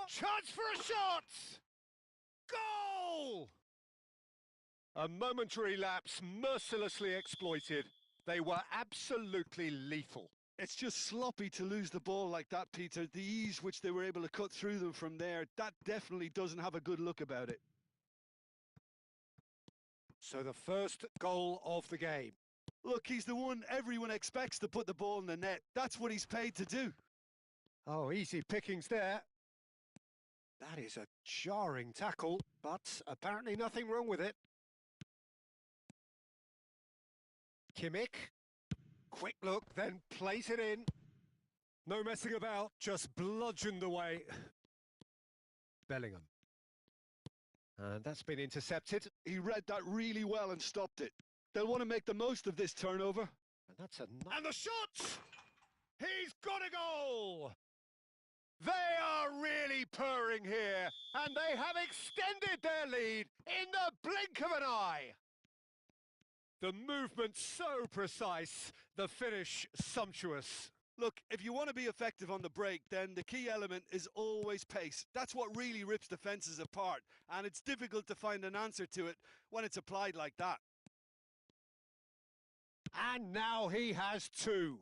Chance for a shot! Goal! A momentary lapse mercilessly exploited. They were absolutely lethal. It's just sloppy to lose the ball like that, Peter. The ease which they were able to cut through them from there, that definitely doesn't have a good look about it. So the first goal of the game. Look, he's the one everyone expects to put the ball in the net. That's what he's paid to do. Oh, easy pickings there. That is a jarring tackle, but apparently nothing wrong with it. Kimmich. Quick look, then plays it in. No messing about, just bludgeoned away. Bellingham. And that's been intercepted. He read that really well and stopped it. They'll want to make the most of this turnover. And that's and the shot! He's got a goal! They are really purring here, and they have extended their lead in the blink of an eye. The movement so precise, the finish sumptuous. Look, if you want to be effective on the break, then the key element is always pace. That's what really rips defences apart, and it's difficult to find an answer to it when it's applied like that. And now he has two.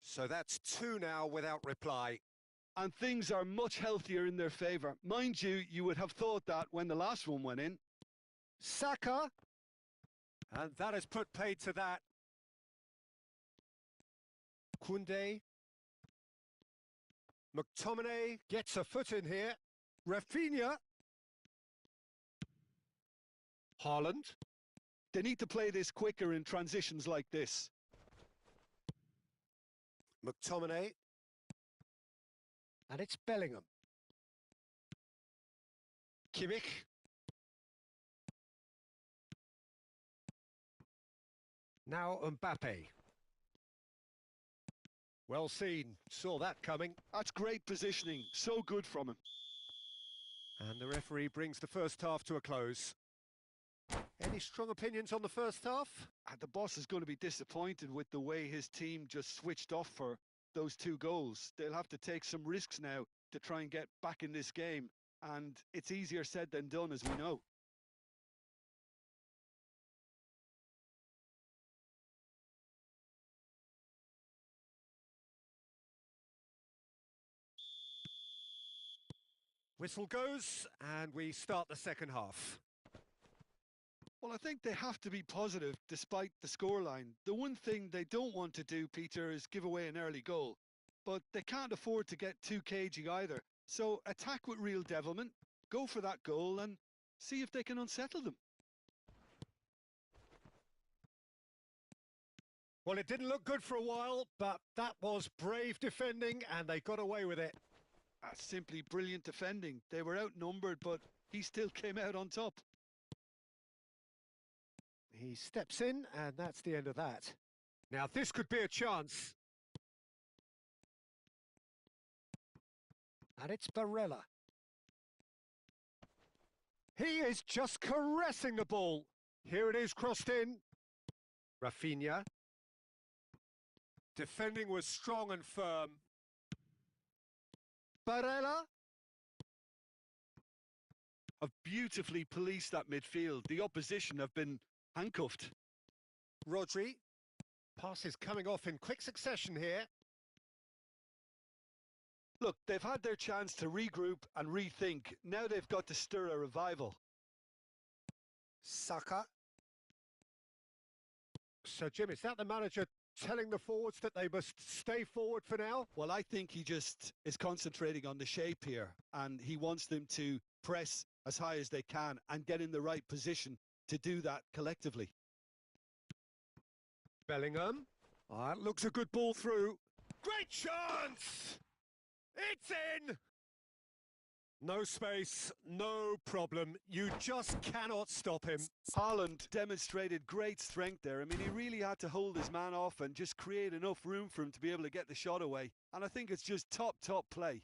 So that's two now without reply. And things are much healthier in their favour. Mind you, you would have thought that when the last one went in. Saka. And that has put paid to that. Koundé. McTominay gets a foot in here. Rafinha. Haaland. They need to play this quicker in transitions like this. McTominay. And it's Bellingham. Kimmich. Now Mbappe. Well seen, saw that coming. That's great positioning, so good from him. And the referee brings the first half to a close. Any strong opinions on the first half? The boss is going to be disappointed with the way his team just switched off for those two goals. They'll have to take some risks now to try and get back in this game. And it's easier said than done, as we know. Whistle goes, and we start the second half. Well, I think they have to be positive despite the scoreline. The one thing they don't want to do, Peter, is give away an early goal. But they can't afford to get too cagey either. So attack with real devilment, go for that goal and see if they can unsettle them. Well, it didn't look good for a while, but that was brave defending and they got away with it. Simply brilliant defending. They were outnumbered, but he still came out on top. He steps in, and that's the end of that. Now, this could be a chance. And it's Barella. He is just caressing the ball. Here it is, crossed in. Rafinha. Defending was strong and firm. Barella. Have beautifully policed that midfield. The opposition have been handcuffed. Rodri. Passes coming off in quick succession here. Look, they've had their chance to regroup and rethink. Now they've got to stir a revival. Saka. So, Jim, is that the manager telling the forwards that they must stay forward for now? Well, I think he just is concentrating on the shape here, and he wants them to press as high as they can and get in the right position to do that collectively. Bellingham. That looks a good ball through. Great chance! It's in! No space, no problem. You just cannot stop him. Haaland demonstrated great strength there. I mean, he really had to hold his man off and just create enough room for him to be able to get the shot away. And I think it's just top play.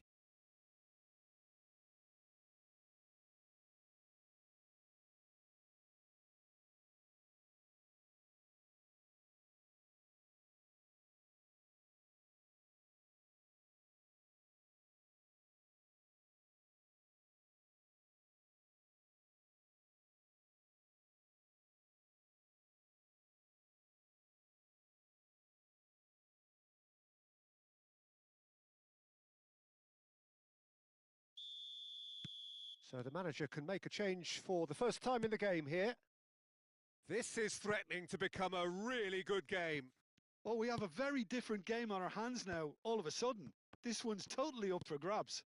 So the manager can make a change for the first time in the game here. This is threatening to become a really good game. Well, we have a very different game on our hands now, all of a sudden. This one's totally up for grabs.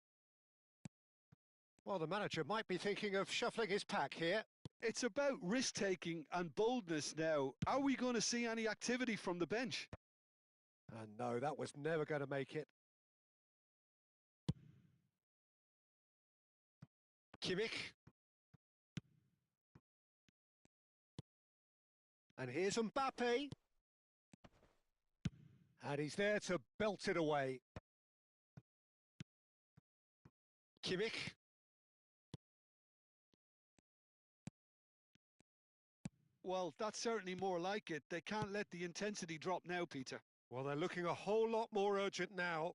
Well, the manager might be thinking of shuffling his pack here. It's about risk-taking and boldness now. Are we going to see any activity from the bench? And no, that was never going to make it. Kimmich. And here's Mbappe. And he's there to belt it away. Kimmich. Well, that's certainly more like it. They can't let the intensity drop now, Peter. Well, they're looking a whole lot more urgent now.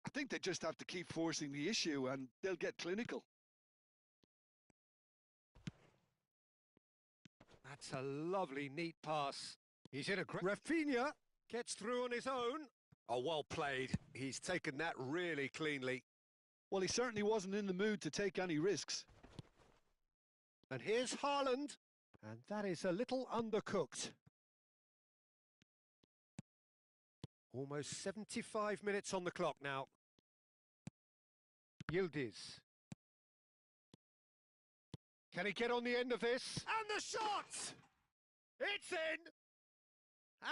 I think they just have to keep forcing the issue and they'll get clinical. That's a lovely, neat pass. He's in a great... Rafinha gets through on his own. Oh, well played. He's taken that really cleanly. Well, he certainly wasn't in the mood to take any risks. And here's Haaland. And that is a little undercooked. Almost 75 minutes on the clock now. Yildiz. Can he get on the end of this? And the shot! It's in!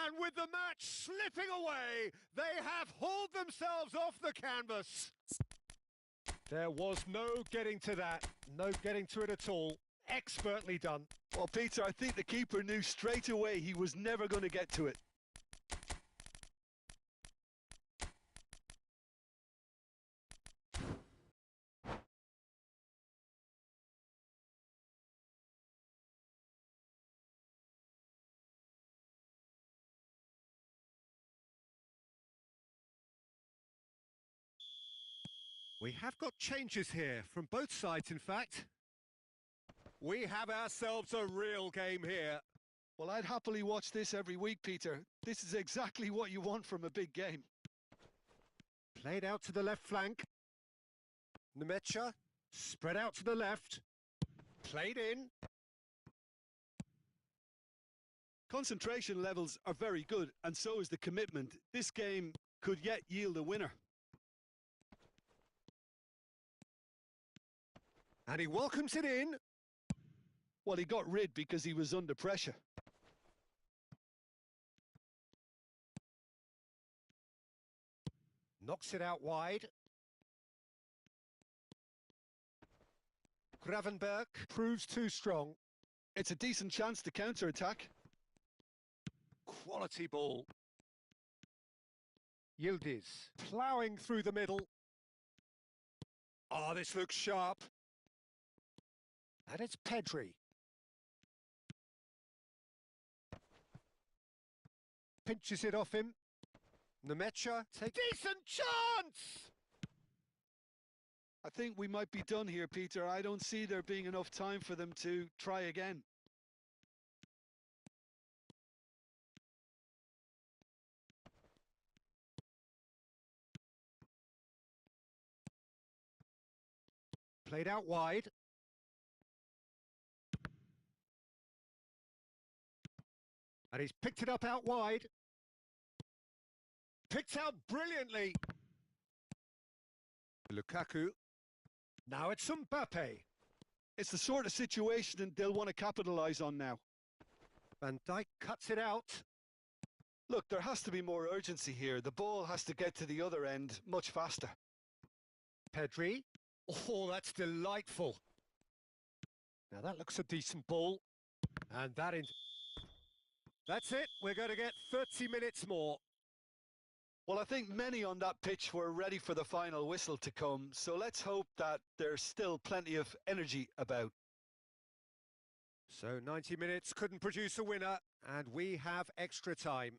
And with the match slipping away, they have hauled themselves off the canvas. There was no getting to that. No getting to it at all. Expertly done. Well, Peter, I think the keeper knew straight away he was never going to get to it. We have got changes here, from both sides in fact. We have ourselves a real game here. Well, I'd happily watch this every week, Peter. This is exactly what you want from a big game. Played out to the left flank. Nemecha, spread out to the left. Played in. Concentration levels are very good, and so is the commitment. This game could yet yield a winner. And he welcomes it in. Well, he got rid because he was under pressure. Knocks it out wide. Gravenberg proves too strong. It's a decent chance to counter-attack. Quality ball. Yildiz ploughing through the middle. Oh, this looks sharp. And it's Pedri. Pinches it off him. Nemecha takes... Decent chance! I think we might be done here, Peter. I don't see there being enough time for them to try again. Played out wide. And he's picked it up out wide. Picked out brilliantly. Lukaku. Now it's Mbappe. It's the sort of situation they'll want to capitalise on now. Van Dijk cuts it out. Look, there has to be more urgency here. The ball has to get to the other end much faster. Pedri. Oh, that's delightful. Now that looks a decent ball. And that is... That's it. We're going to get 30 minutes more. Well, I think many on that pitch were ready for the final whistle to come, so let's hope that there's still plenty of energy about. So 90 minutes couldn't produce a winner, and we have extra time.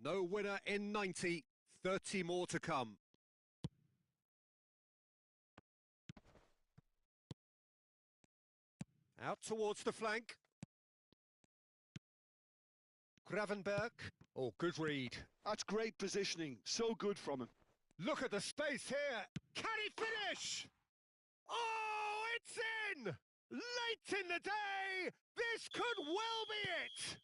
No winner in 90, 30 more to come. Out towards the flank. Gravenberg. Oh, good read. That's great positioning. So good from him. Look at the space here. Can he finish? Oh, it's in! Late in the day, this could well be it!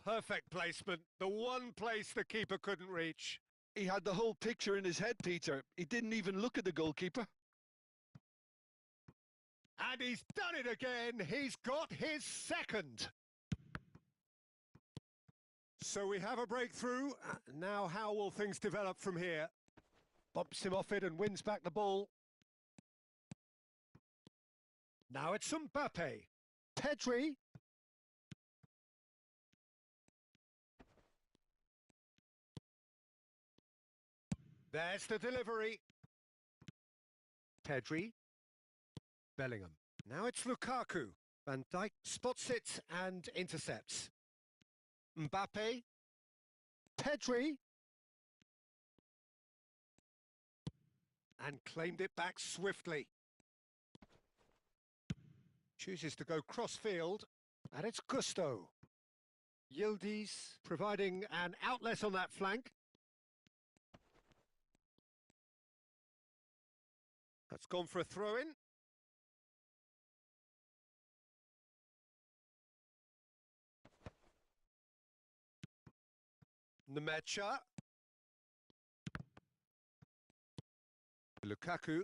Perfect placement, the one place the keeper couldn't reach. He had the whole picture in his head, Peter. He didn't even look at the goalkeeper. And he's done it again. He's got his second. So we have a breakthrough. Now how will things develop from here? Bumps him off it and wins back the ball. Now it's Mbappe. Pedri. There's the delivery. Pedri. Bellingham. Now it's Lukaku. Van Dijk spots it and intercepts. Mbappe. Pedri. And claimed it back swiftly. Chooses to go cross-field, and it's Gusto. Yildiz providing an outlet on that flank. That's gone for a throw-in. Nemecha. Lukaku.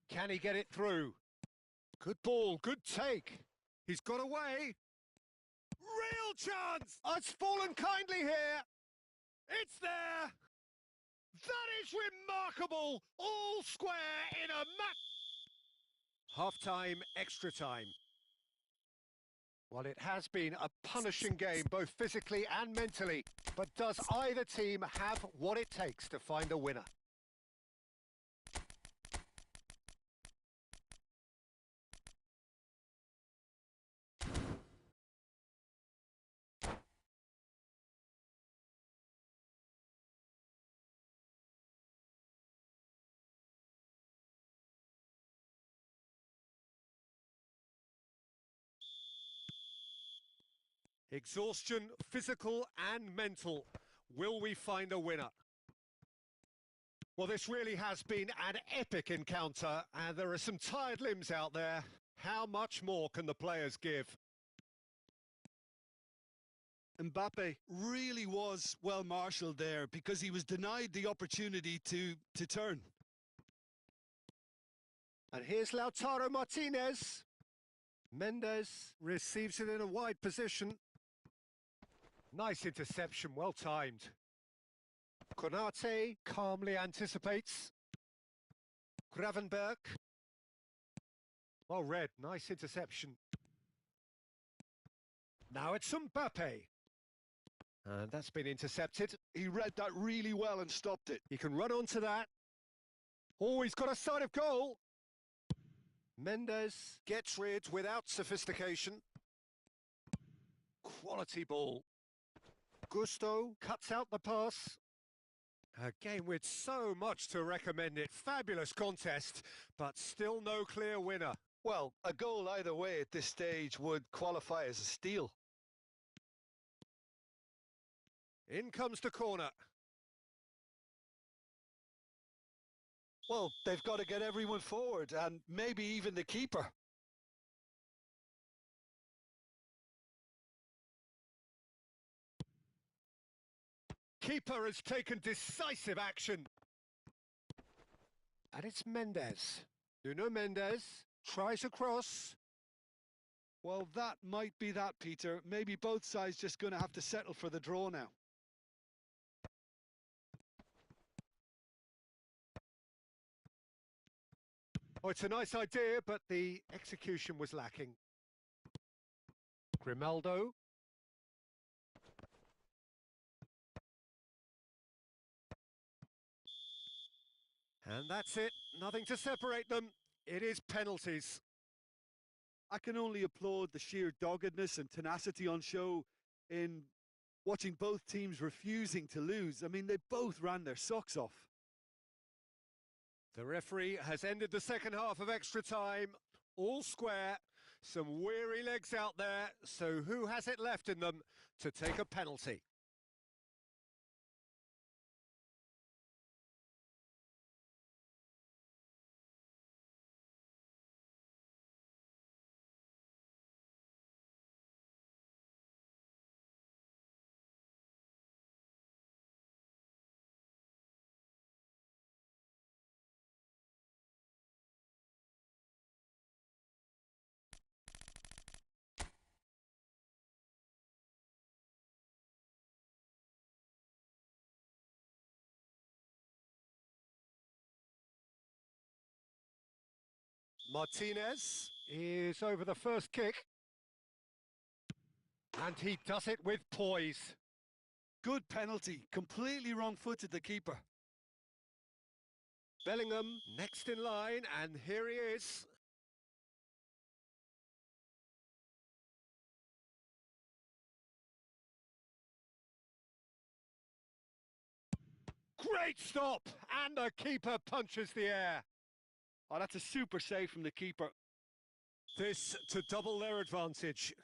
Can he get it through? Good ball, good take. He's got away. Real chance! Oh, it's fallen kindly here. It's there. That is remarkable. All square in a match. Half-time, extra time. Well, it has been a punishing game, both physically and mentally. But does either team have what it takes to find a winner? Exhaustion, physical and mental. Will we find a winner? Well, this really has been an epic encounter, and there are some tired limbs out there. How much more can the players give? Mbappe really was well marshalled there because he was denied the opportunity to turn. And here's Lautaro Martinez. Mendes receives it in a wide position. Nice interception, well timed. Konate calmly anticipates. Gravenberg. Well read, nice interception. Now it's Mbappe. And that's been intercepted. He read that really well and stopped it. He can run onto that. Oh, he's got a sight of goal. Mendes gets rid without sophistication. Quality ball. Gusto cuts out the pass. A game with so much to recommend it. Fabulous contest, but still no clear winner. Well, a goal either way at this stage would qualify as a steal. In comes the corner. Well, they've got to get everyone forward, and maybe even the keeper. Keeper has taken decisive action. And it's Mendes. Nuno Mendes tries a cross. Well, that might be that, Peter. Maybe both sides just going to have to settle for the draw now. Oh, it's a nice idea, but the execution was lacking. Grimaldo. And that's it. Nothing to separate them. It is penalties. I can only applaud the sheer doggedness and tenacity on show in watching both teams refusing to lose. I mean, they both ran their socks off. The referee has ended the second half of extra time. All square. Some weary legs out there. So who has it left in them to take a penalty? Martinez is over the first kick. And he does it with poise. Good penalty. Completely wrong-footed, the keeper. Bellingham next in line, and here he is. Great stop, and the keeper punches the air. Oh, that's a super save from the keeper. This to double their advantage.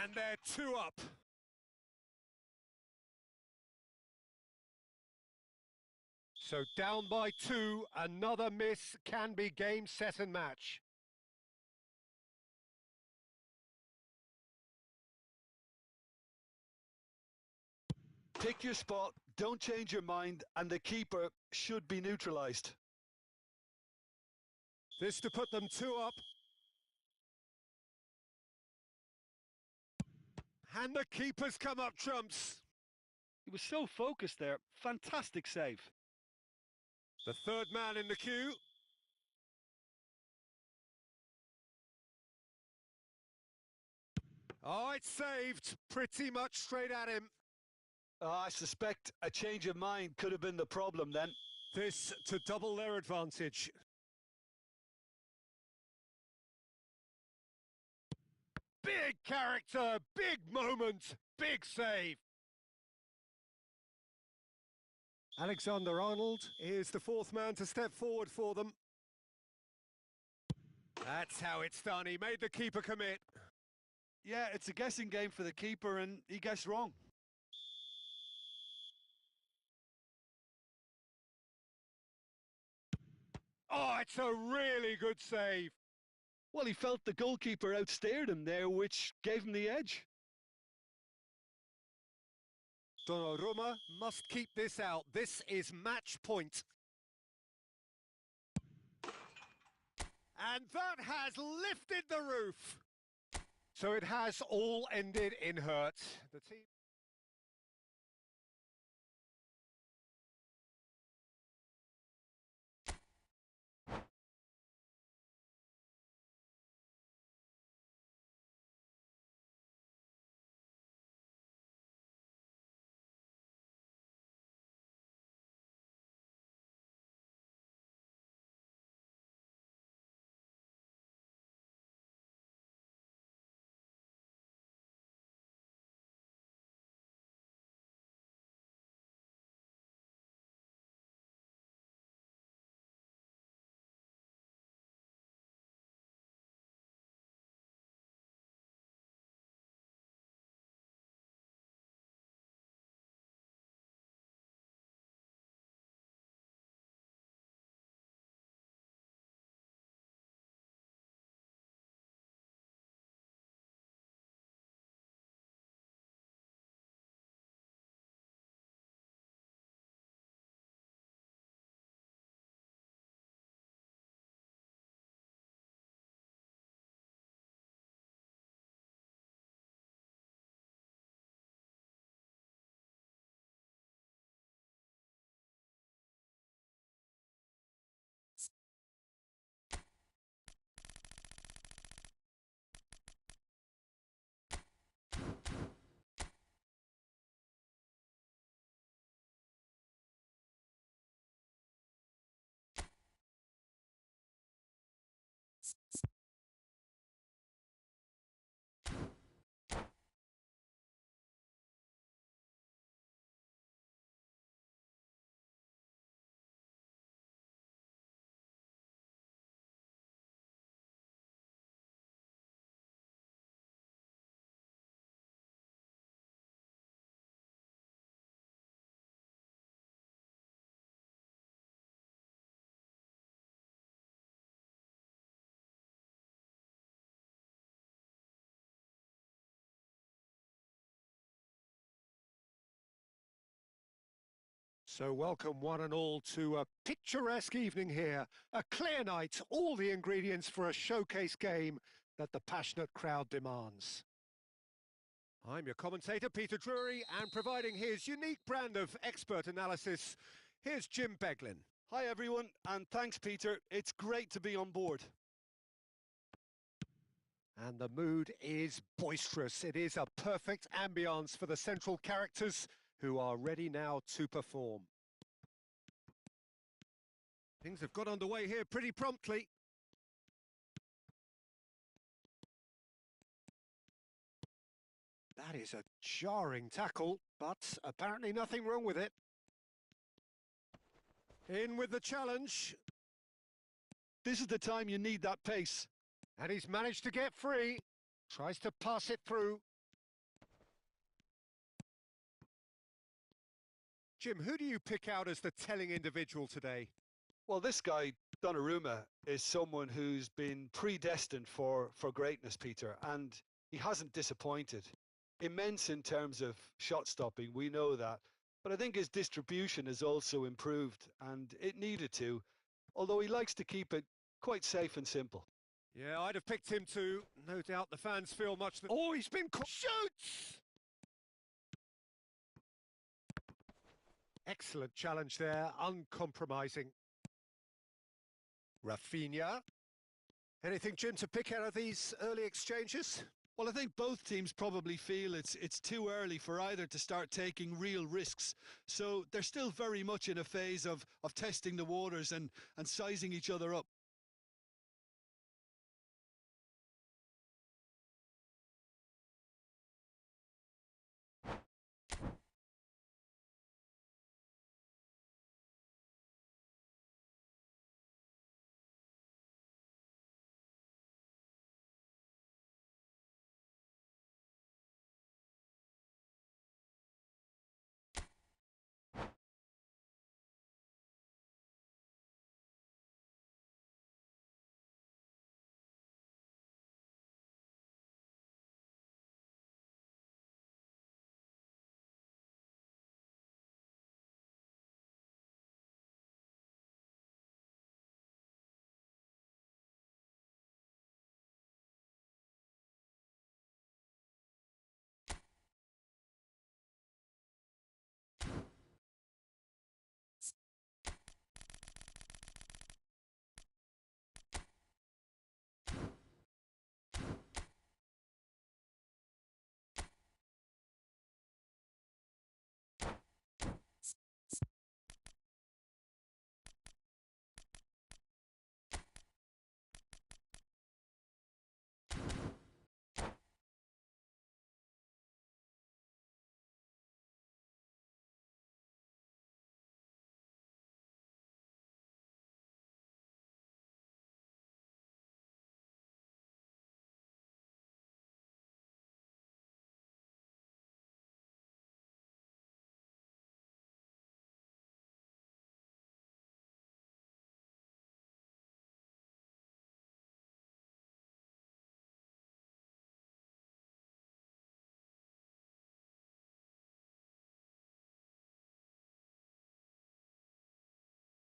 And they're 2 up. So down by 2, another miss can be game, set and match. Pick your spot, don't change your mind, and the keeper should be neutralised. This to put them 2 up. And the keeper's come up trumps. He was so focused there. Fantastic save. The third man in the queue. Oh, it's saved. Pretty much straight at him. I suspect a change of mind could have been the problem then. This to double their advantage. Big character, big moment, big save. Alexander-Arnold is the fourth man to step forward for them. That's how it's done. He made the keeper commit. Yeah, it's a guessing game for the keeper, and he guessed wrong. Oh, it's a really good save. Well, he felt the goalkeeper outstared him there, which gave him the edge. Donnarumma must keep this out. This is match point. And that has lifted the roof. So it has all ended in hurt. The team So welcome one and all to a picturesque evening here. A clear night, all the ingredients for a showcase game that the passionate crowd demands. I'm your commentator, Peter Drury, and providing his unique brand of expert analysis, here's Jim Beglin. Hi everyone, and thanks Peter. It's great to be on board. And the mood is boisterous. It is a perfect ambience for the central characters who are ready now to perform. Things have got underway here pretty promptly. That is a jarring tackle, but apparently nothing wrong with it. In with the challenge. This is the time you need that pace. And he's managed to get free. Tries to pass it through. Jim, who do you pick out as the telling individual today? Well, this guy, Donnarumma, is someone who's been predestined for greatness, Peter, and he hasn't disappointed. Immense in terms of shot stopping, we know that. But I think his distribution has also improved, and it needed to, although he likes to keep it quite safe and simple. Yeah, I'd have picked him too. No doubt the fans feel much... Oh, he's been... Shoots! Excellent challenge there, uncompromising. Rafinha. Anything, Jim, to pick out of these early exchanges? Well, I think both teams probably feel it's too early for either to start taking real risks. So they're still very much in a phase of testing the waters and sizing each other up.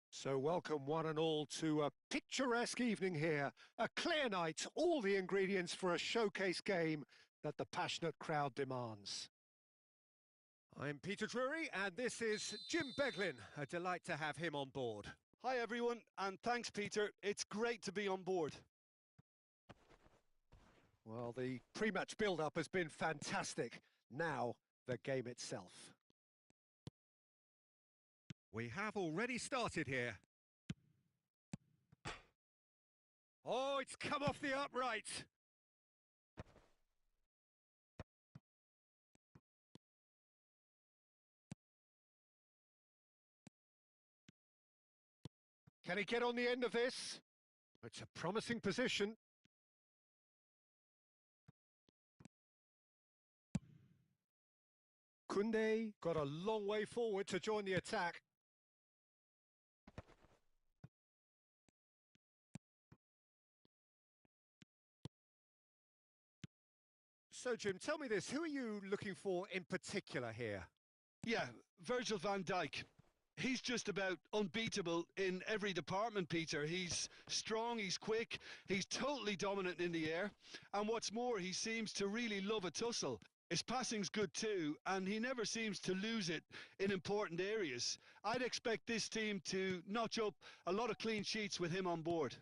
So welcome one and all to a picturesque evening here. A clear night, all the ingredients for a showcase game that the passionate crowd demands. I'm Peter Drury, and this is Jim Beglin. A delight to have him on board. Hi everyone, and thanks Peter. It's great to be on board. Well, the pre-match build-up has been fantastic. Now, the game itself. We have already started here. Oh, it's come off the upright. Can he get on the end of this? It's a promising position. Koundé got a long way forward to join the attack. So, Jim, tell me this. Who are you looking for in particular here? Yeah, Virgil van Dijk. He's just about unbeatable in every department, Peter. He's strong, he's quick, he's totally dominant in the air. And what's more, he seems to really love a tussle. His passing's good too, and he never seems to lose it in important areas. I'd expect this team to notch up a lot of clean sheets with him on board.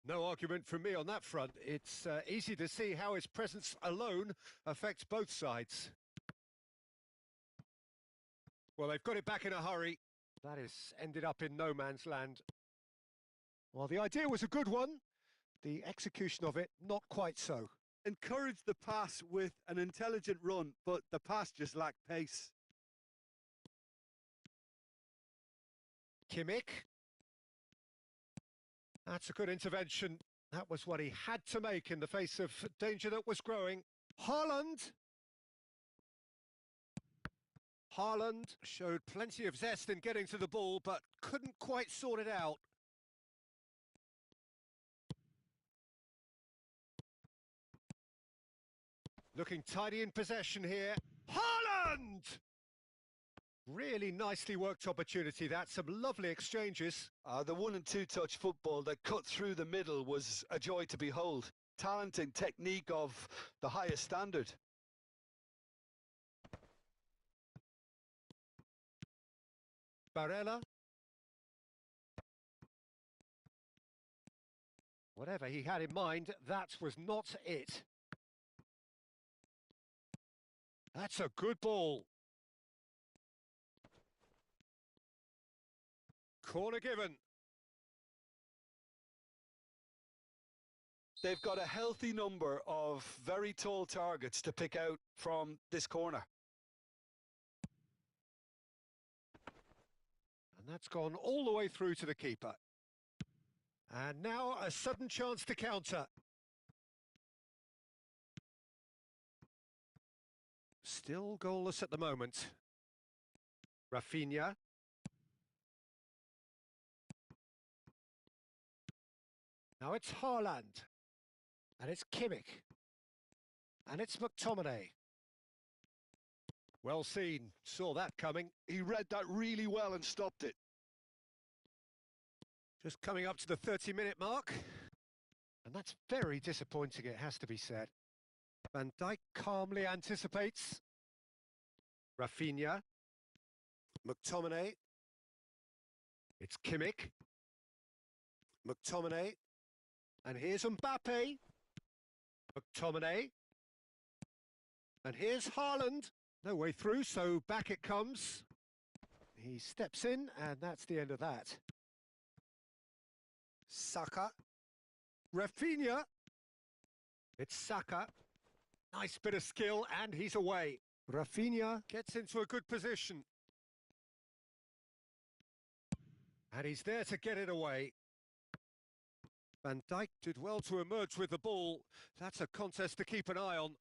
No argument from me on that front. It's easy to see how his presence alone affects both sides. Well, they've got it back in a hurry. That has ended up in no man's land. Well, the idea was a good one. The execution of it, not quite so. Encouraged the pass with an intelligent run, but the pass just lacked pace. Kimmich. That's a good intervention. That was what he had to make in the face of danger that was growing. Haaland. Haaland showed plenty of zest in getting to the ball, but couldn't quite sort it out. Looking tidy in possession here. Haaland! Really nicely worked opportunity, that. Some lovely exchanges. The 1 and 2 touch football that cut through the middle was a joy to behold. Talent and technique of the highest standard. Barella. Whatever he had in mind, that was not it. That's a good ball. Corner given. They've got a healthy number of very tall targets to pick out from this corner. And that's gone all the way through to the keeper. And now a sudden chance to counter. Still goalless at the moment. Rafinha. Now it's Haaland. And it's Kimmich. And it's McTominay. Well seen. Saw that coming. He read that really well and stopped it. Just coming up to the 30-minute mark. And that's very disappointing, it has to be said. Van Dijk calmly anticipates. Rafinha. McTominay. It's Kimmich. McTominay. And here's Mbappe. McTominay. And here's Haaland. No way through, so back it comes. He steps in, and that's the end of that. Saka. Rafinha. It's Saka. Nice bit of skill, and he's away. Rafinha gets into a good position. And he's there to get it away. Van Dijk did well to emerge with the ball. That's a contest to keep an eye on.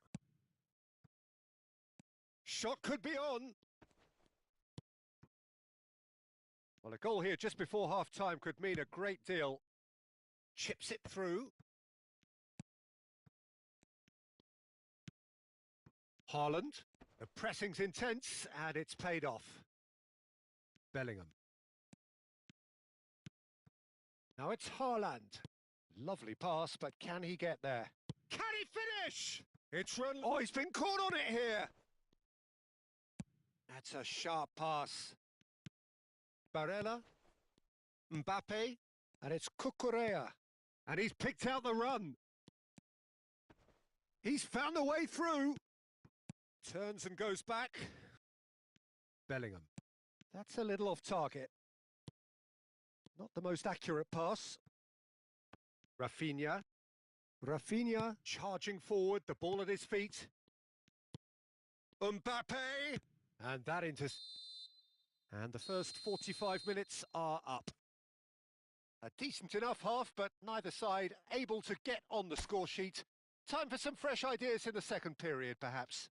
Shot could be on. Well, a goal here just before half-time could mean a great deal. Chips it through. Haaland. The pressing's intense, and it's paid off. Bellingham. Now it's Haaland. Lovely pass, but can he get there? Can he finish? It's run... Oh, he's been caught on it here. That's a sharp pass. Barella. Mbappe. And it's Cucurella. And he's picked out the run. He's found a way through. Turns and goes back. Bellingham. That's a little off target. Not the most accurate pass. Rafinha. Rafinha charging forward, the ball at his feet. Mbappe! And that And the first 45 minutes are up. A decent enough half, but neither side able to get on the score sheet. Time for some fresh ideas in the second period, perhaps.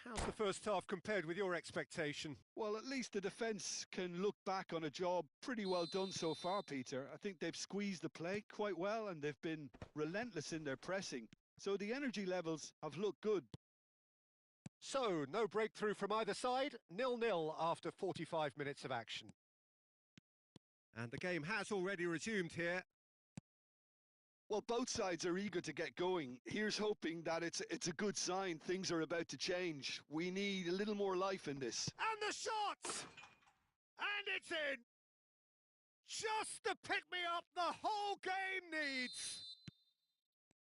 How's the first half compared with your expectation? Well, at least the defence can look back on a job pretty well done so far, Peter. I think they've squeezed the play quite well and they've been relentless in their pressing. So the energy levels have looked good. So, no breakthrough from either side, 0-0 after 45 minutes of action. And the game has already resumed here. Well, both sides are eager to get going. Here's hoping that it's a good sign. Things are about to change. We need a little more life in this. And the shot! And it's in! Just the pick-me-up the whole game needs!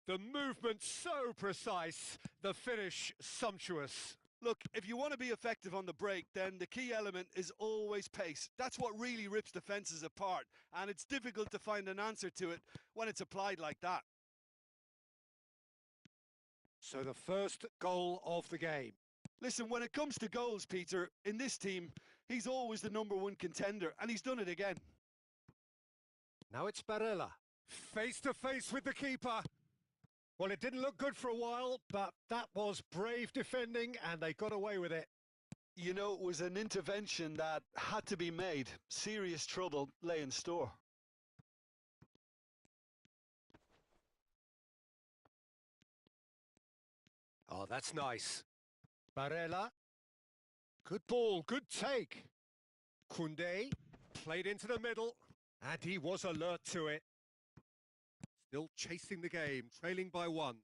The movement so precise, the finish sumptuous. Look, if you want to be effective on the break, then the key element is always pace. That's what really rips defences apart, and it's difficult to find an answer to it when it's applied like that. So the first goal of the game. Listen, when it comes to goals, Peter, in this team, he's always the #1 contender, and he's done it again. Now it's Barella, face to face with the keeper. Well, it didn't look good for a while, but that was brave defending, and they got away with it. You know, it was an intervention that had to be made. Serious trouble lay in store. Oh, that's nice. Barella. Good ball, good take. Koundé played into the middle, and he was alert to it. Still chasing the game, trailing by 1.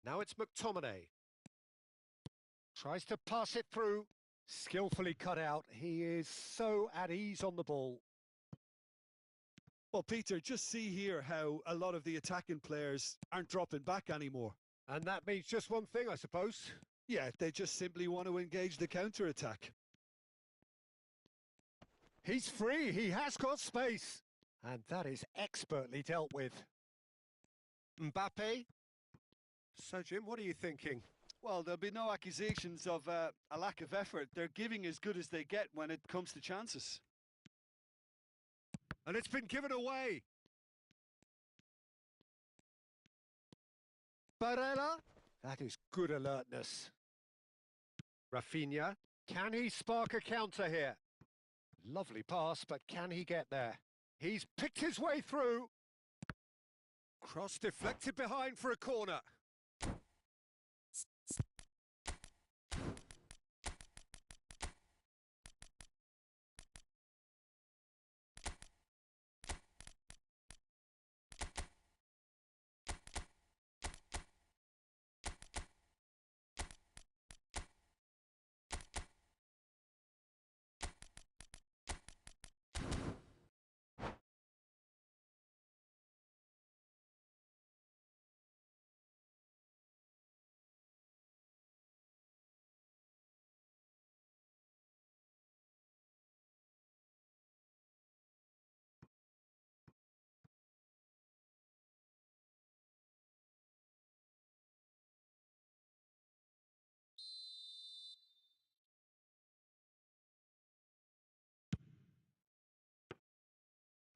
Now it's McTominay. Tries to pass it through. Skillfully cut out. He is so at ease on the ball. Well, Peter, just see here how a lot of the attacking players aren't dropping back anymore. And that means just one thing, I suppose. Yeah, they just simply want to engage the counter-attack. He's free. He has got space. And that is expertly dealt with. Mbappe. So, Jim, what are you thinking? Well, there'll be no accusations of a lack of effort. They're giving as good as they get when it comes to chances. And it's been given away. Barella. That is good alertness. Rafinha. Can he spark a counter here? Lovely pass, but can he get there? He's picked his way through. Cross deflected behind for a corner.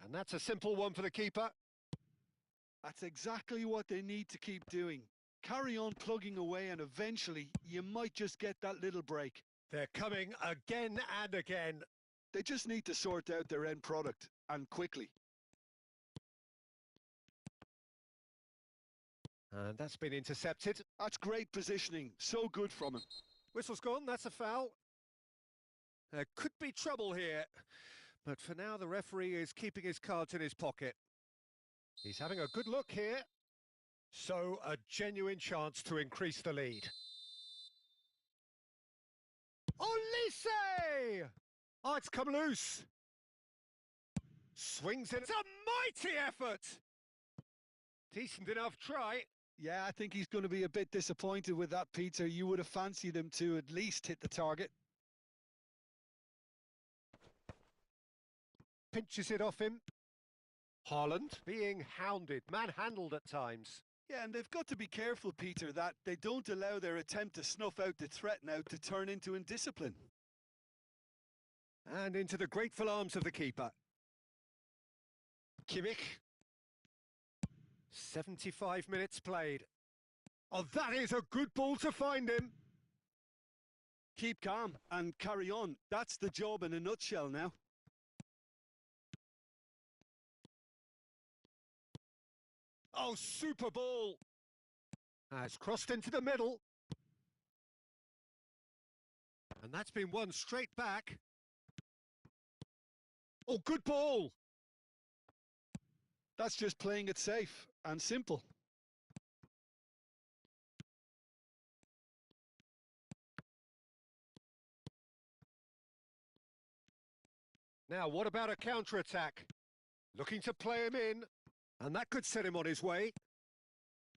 And that's a simple one for the keeper. That's exactly what they need to keep doing. Carry on plugging away and eventually you might just get that little break. They're coming again and again. They just need to sort out their end product, and quickly. And that's been intercepted. That's great positioning. So good from him. Whistle's gone, that's a foul. There could be trouble here. But for now, the referee is keeping his cards in his pocket. He's having a good look here. So, a genuine chance to increase the lead. Olise! Oh, it's come loose. Swings it. It's a mighty effort. Decent enough try. Yeah, I think he's going to be a bit disappointed with that, Peter. You would have fancied him to at least hit the target. Pinches it off him. Haaland being hounded, manhandled at times. Yeah, and they've got to be careful, Peter, that they don't allow their attempt to snuff out the threat now to turn into indiscipline. And into the grateful arms of the keeper. Kimmich. 75 minutes played. Oh, that is a good ball to find him. Keep calm and carry on. That's the job in a nutshell now. Oh, super ball. Has crossed into the middle. And that's been won straight back. Oh, good ball. That's just playing it safe and simple. Now, what about a counter-attack? Looking to play him in, and that could set him on his way.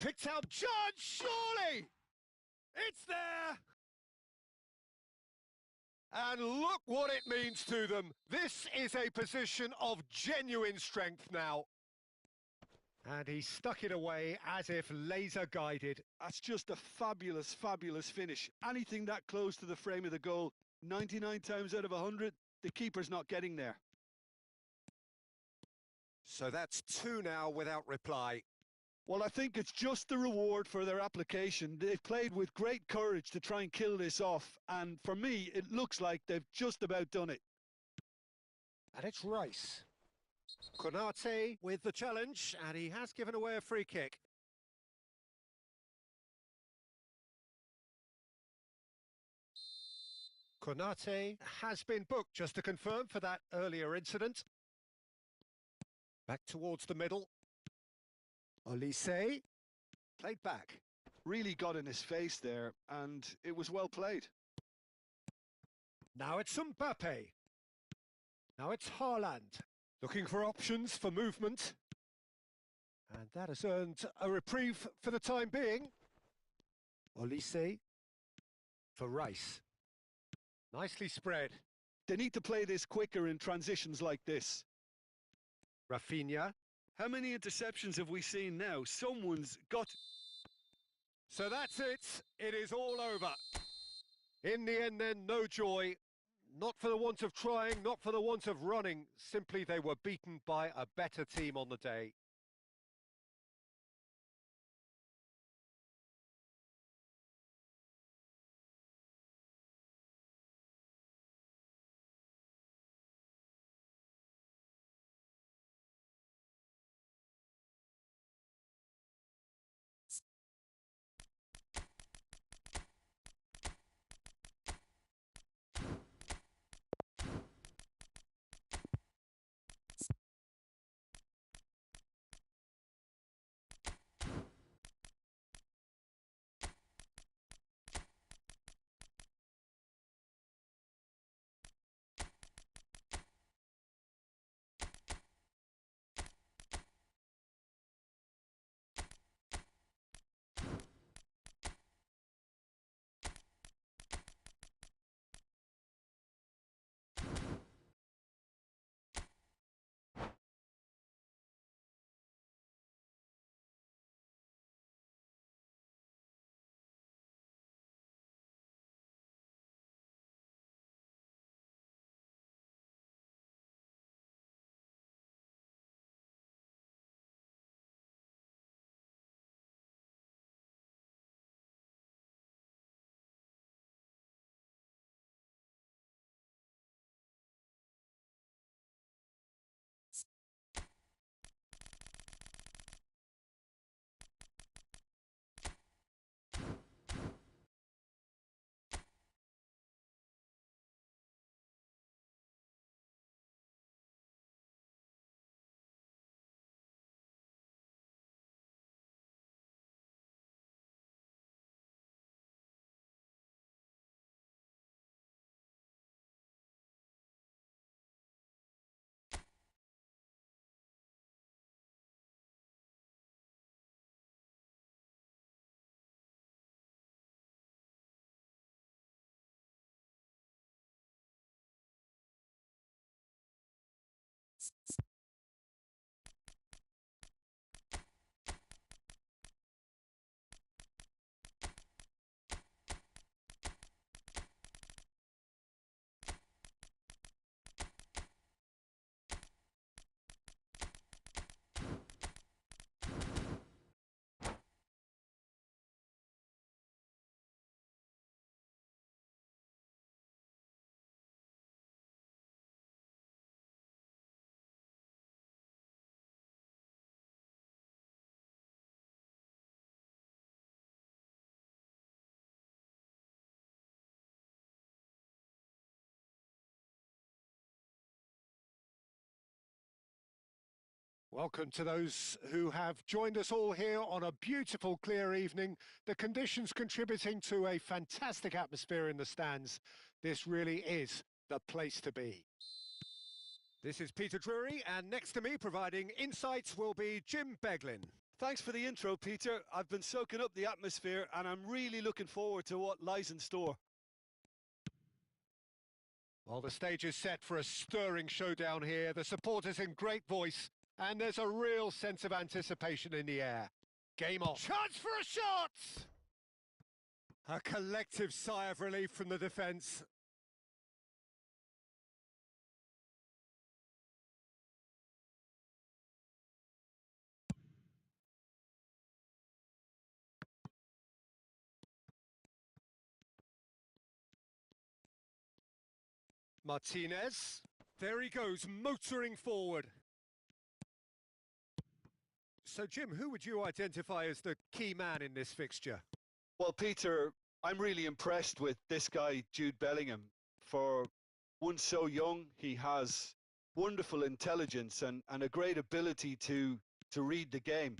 Picked out Judge, surely! It's there! And look what it means to them. This is a position of genuine strength now. And he stuck it away as if laser-guided. That's just a fabulous, fabulous finish. Anything that close to the frame of the goal, 99 times out of 100, the keeper's not getting there. So that's 2 now without reply. Well, I think it's just the reward for their application. They've played with great courage to try and kill this off, and for me, it looks like they've just about done it. And it's Rice. Konate with the challenge, and he has given away a free kick. Konate has been booked, just to confirm, for that earlier incident. Back towards the middle. Olise played back. Really got in his face there, and it was well played. Now it's Mbappe. Now it's Haaland. Looking for options for movement. And that has earned a reprieve for the time being. Olise for Rice. Nicely spread. They need to play this quicker in transitions like this. Rafinha. How many interceptions have we seen now? Someone's got... So that's it. It is all over. In the end then, no joy. Not for the want of trying, not for the want of running. Simply they were beaten by a better team on the day. Welcome to those who have joined us all here on a beautiful, clear evening. The conditions contributing to a fantastic atmosphere in the stands. This really is the place to be. This is Peter Drury, and next to me providing insights will be Jim Beglin. Thanks for the intro, Peter. I've been soaking up the atmosphere and I'm really looking forward to what lies in store. Well, the stage is set for a stirring showdown here. The supporters in great voice, and there's a real sense of anticipation in the air. Game on. Chance for a shot! A collective sigh of relief from the defence. Martinez. There he goes, motoring forward. So, Jim, who would you identify as the key man in this fixture? Well, Peter, I'm really impressed with this guy, Jude Bellingham. For one so young, he has wonderful intelligence and a great ability to read the game.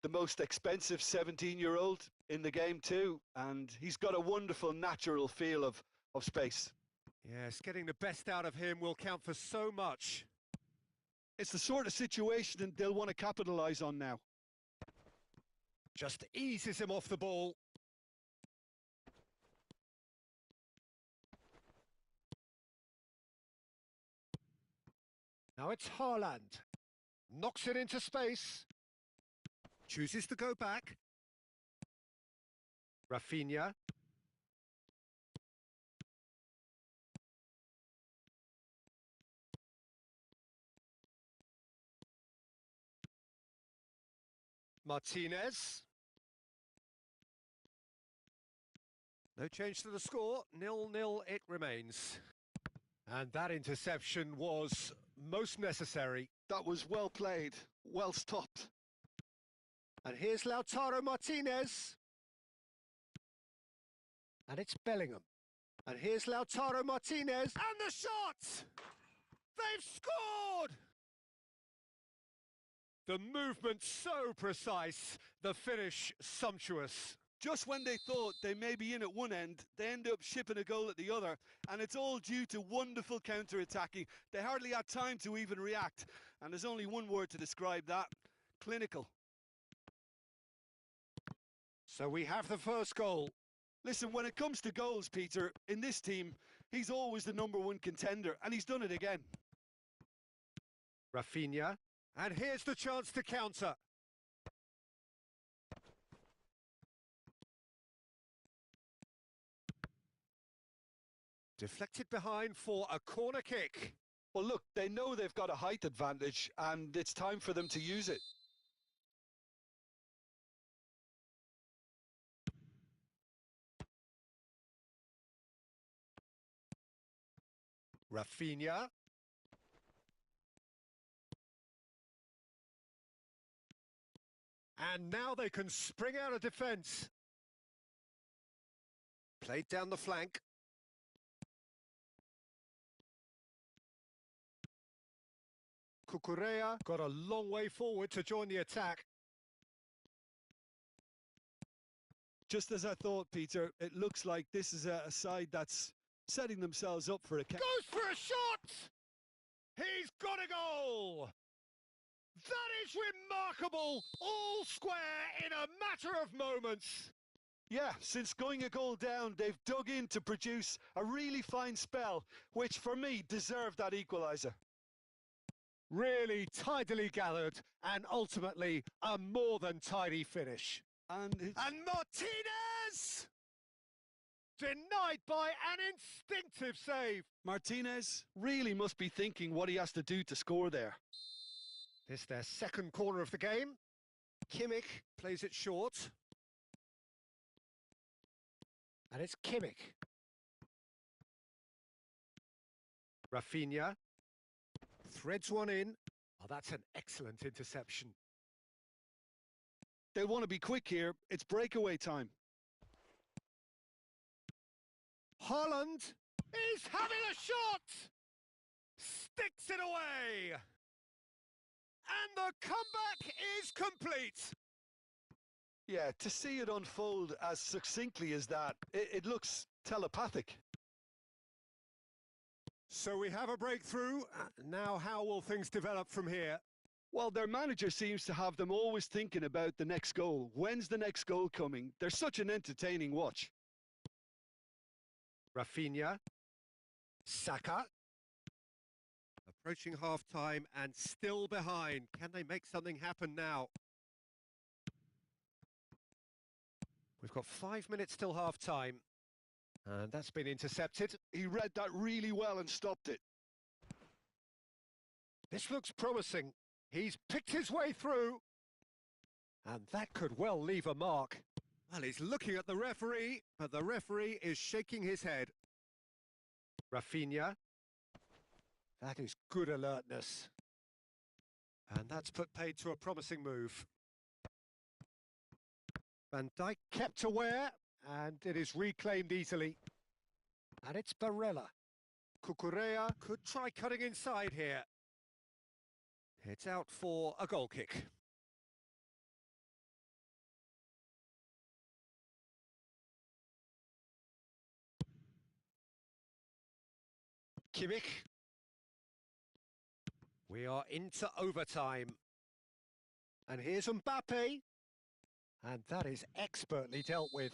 The most expensive 17-year-old in the game too, and he's got a wonderful natural feel of space. Yes, getting the best out of him will count for so much. It's the sort of situation they'll want to capitalise on now. Just eases him off the ball. Now it's Haaland. Knocks it into space. Chooses to go back. Rafinha. Martinez. No change to the score. 0-0 it remains. And that interception was most necessary. That was well played, well stopped. And here's Lautaro Martinez. And it's Bellingham. And here's Lautaro Martinez. And the shot! They've scored! The movement so precise, the finish sumptuous. Just when they thought they may be in at one end, they end up shipping a goal at the other, and it's all due to wonderful counter-attacking. They hardly had time to even react, and there's only one word to describe that: clinical. So we have the first goal. Listen, when it comes to goals, Peter, in this team, he's always the #1 contender, and he's done it again. Rafinha. And here's the chance to counter. Deflected behind for a corner kick. Well, look, they know they've got a height advantage, and it's time for them to use it. Rafinha. And now they can spring out of defence. Played down the flank. Cucurella got a long way forward to join the attack. Just as I thought, Peter, it looks like this is a side that's setting themselves up for a... Goes for a shot! He's got a goal! That is remarkable! All square in a matter of moments. Yeah, since going a goal down, they've dug in to produce a really fine spell, which for me deserved that equaliser. Really tidily gathered and ultimately a more than tidy finish. And Martinez! Denied by an instinctive save. Martinez really must be thinking what he has to do to score there. This their second corner of the game. Kimmich plays it short. And it's Kimmich. Rafinha threads one in. Oh, that's an excellent interception. They want to be quick here. It's breakaway time. Haaland is having a shot! Sticks it away! And the comeback is complete. Yeah, to see it unfold as succinctly as that, it looks telepathic. So we have a breakthrough. Now how will things develop from here? Well, their manager seems to have them always thinking about the next goal. When's the next goal coming? They're such an entertaining watch. Rafinha. Saka. Approaching half-time and still behind. Can they make something happen now? We've got 5 minutes till half-time. And that's been intercepted. He read that really well and stopped it. This looks promising. He's picked his way through. And that could well leave a mark. Well, he's looking at the referee, but the referee is shaking his head. Rafinha. That is good alertness. And that's put paid to a promising move. Van Dijk kept aware, and it is reclaimed easily. And it's Barella. Cucurella could try cutting inside here. It's out for a goal kick. Kimmich. We are into overtime. And here's Mbappe. And that is expertly dealt with.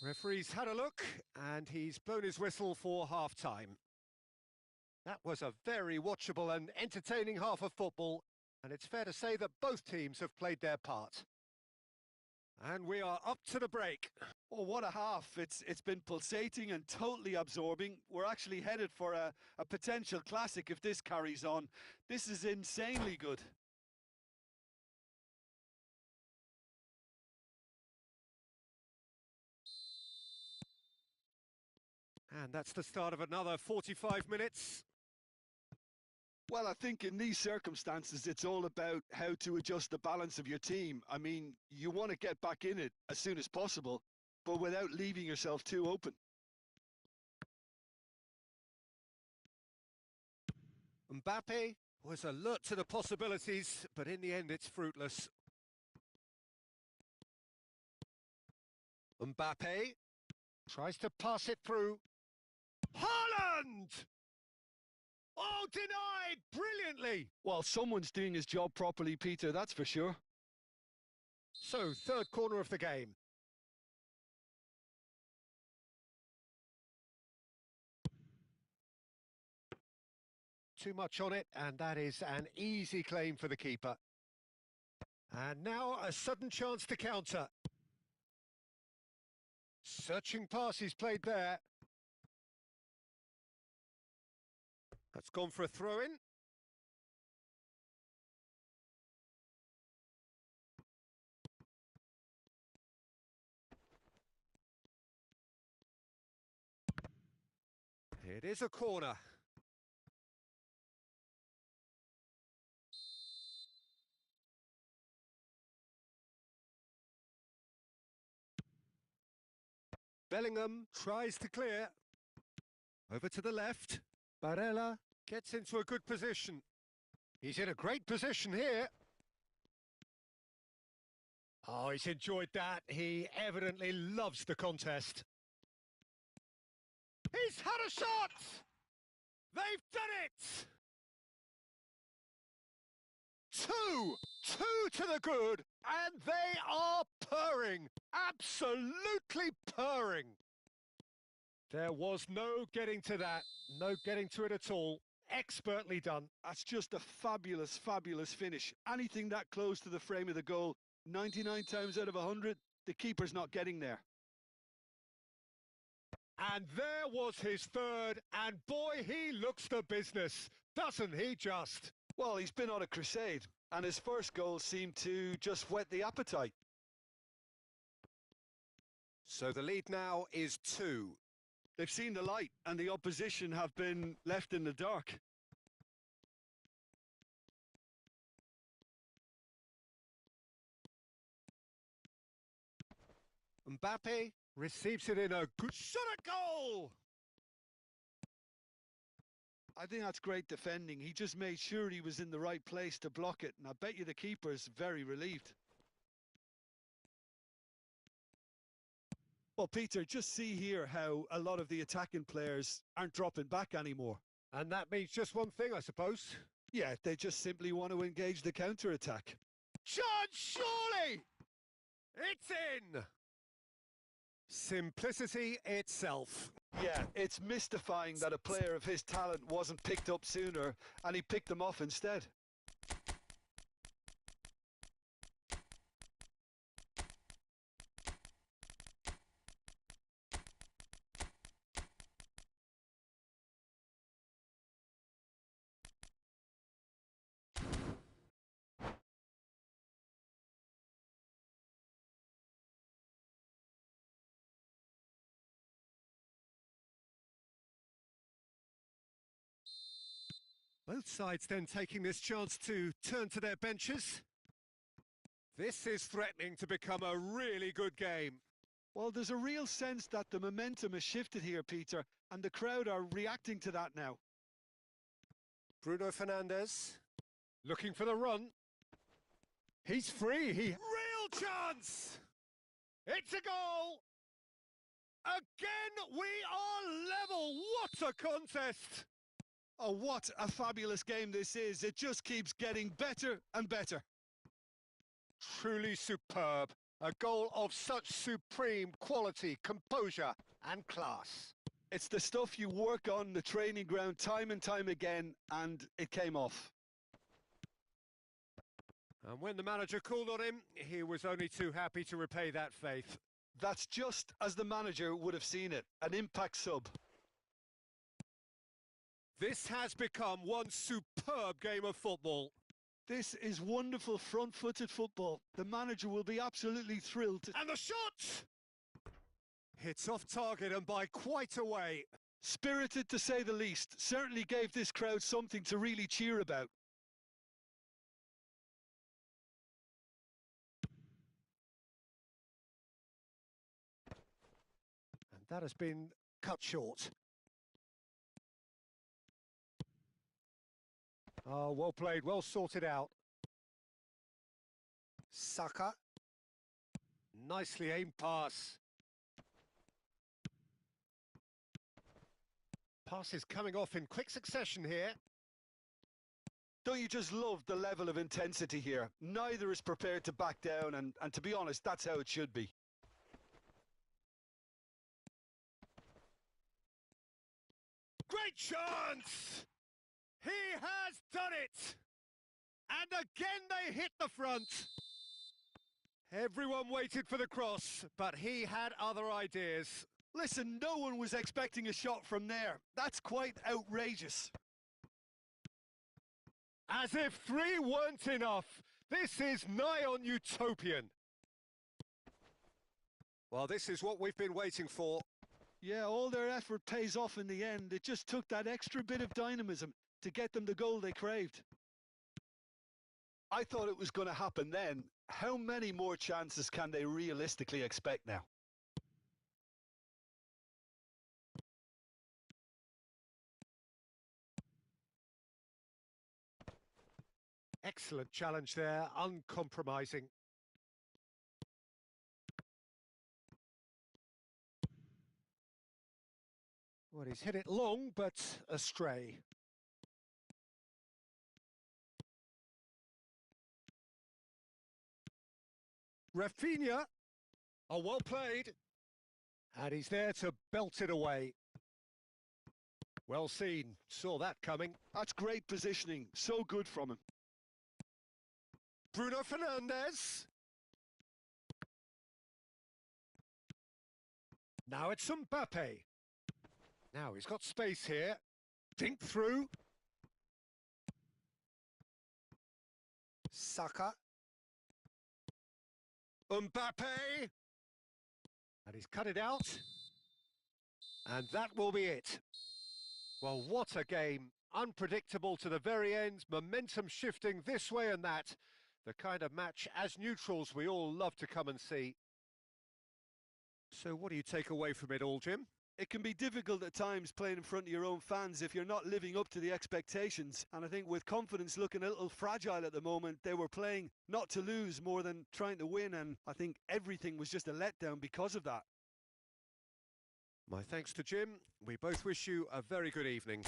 Referee's had a look, and he's blown his whistle for half-time. That was a very watchable and entertaining half of football, and it's fair to say that both teams have played their part. And we are up to the break. Oh, what a half. It's been pulsating and totally absorbing. We're actually headed for a potential classic if this carries on. This is insanely good. And that's the start of another 45 minutes. Well, I think in these circumstances, it's all about how to adjust the balance of your team. I mean, you want to get back in it as soon as possible, but without leaving yourself too open. Mbappe was alert to the possibilities, but in the end it's fruitless. Mbappe tries to pass it through. Haaland! Oh, denied brilliantly! Well, someone's doing his job properly, Peter, that's for sure. So, third corner of the game. Too much on it, and that is an easy claim for the keeper. And now a sudden chance to counter. Searching pass he's played there. That's gone for a throw-in. It is a corner. Bellingham tries to clear. Over to the left. Barella gets into a good position. He's in a great position here. Oh, he's enjoyed that. He evidently loves the contest. He's had a shot! They've done it! Two to the good, and they are purring. Absolutely purring. There was no getting to that, no getting to it at all. Expertly done. That's just a fabulous, fabulous finish. Anything that close to the frame of the goal, 99 times out of 100, the keeper's not getting there. And there was his third, and boy, he looks the business, doesn't he just? Well, he's been on a crusade, and his first goal seemed to just whet the appetite. So the lead now is 2. They've seen the light, and the opposition have been left in the dark. Mbappe receives it in a good shot at goal! I think that's great defending. He just made sure he was in the right place to block it, and I bet you the keeper's very relieved. Well, Peter, just see here how a lot of the attacking players aren't dropping back anymore. And that means just one thing, I suppose. Yeah, they just simply want to engage the counter-attack. Chance, surely! It's in! Simplicity itself. Yeah, it's mystifying that a player of his talent wasn't picked up sooner, and he picked them off instead. Both sides then taking this chance to turn to their benches. This is threatening to become a really good game. Well, there's a real sense that the momentum has shifted here, Peter, and the crowd are reacting to that now. Bruno Fernandes looking for the run. He's free. Real chance! It's a goal! Again, we are level. What a contest! Oh, what a fabulous game this is. It just keeps getting better and better. Truly superb. A goal of such supreme quality, composure and class. It's the stuff you work on the training ground time and time again, and it came off. And when the manager called on him, he was only too happy to repay that faith. That's just as the manager would have seen it, an impact sub. This has become one superb game of football. This is wonderful front-footed football. The manager will be absolutely thrilled. And the shot! Hits off target and by quite a way. Spirited to say the least. Certainly gave this crowd something to really cheer about. And that has been cut short. Oh, well played, well sorted out. Saka. Nicely aimed pass. Passes coming off in quick succession here. Don't you just love the level of intensity here? Neither is prepared to back down, and to be honest, that's how it should be. Great chance! He has done it! And again they hit the front. Everyone waited for the cross, but he had other ideas. Listen, no one was expecting a shot from there. That's quite outrageous. As if three weren't enough. This is nigh on utopian. Well, this is what we've been waiting for. Yeah, all their effort pays off in the end. It just took that extra bit of dynamism to get them the goal they craved. I thought it was going to happen then. How many more chances can they realistically expect now? Excellent challenge there, uncompromising. Well, he's hit it long, but astray. Rafinha. Oh, well played. And he's there to belt it away. Well seen. Saw that coming. That's great positioning. So good from him. Bruno Fernandes. Now it's Mbappe. Now he's got space here. Dink through. Saka. Mbappe. And he's cut it out. And that will be it. Well, what a game. Unpredictable to the very end. Momentum shifting this way and that. The kind of match, as neutrals, we all love to come and see. So what do you take away from it all, Jim? It can be difficult at times playing in front of your own fans if you're not living up to the expectations. And I think with confidence looking a little fragile at the moment, they were playing not to lose more than trying to win. And I think everything was just a letdown because of that. My thanks to Jim. We both wish you a very good evening.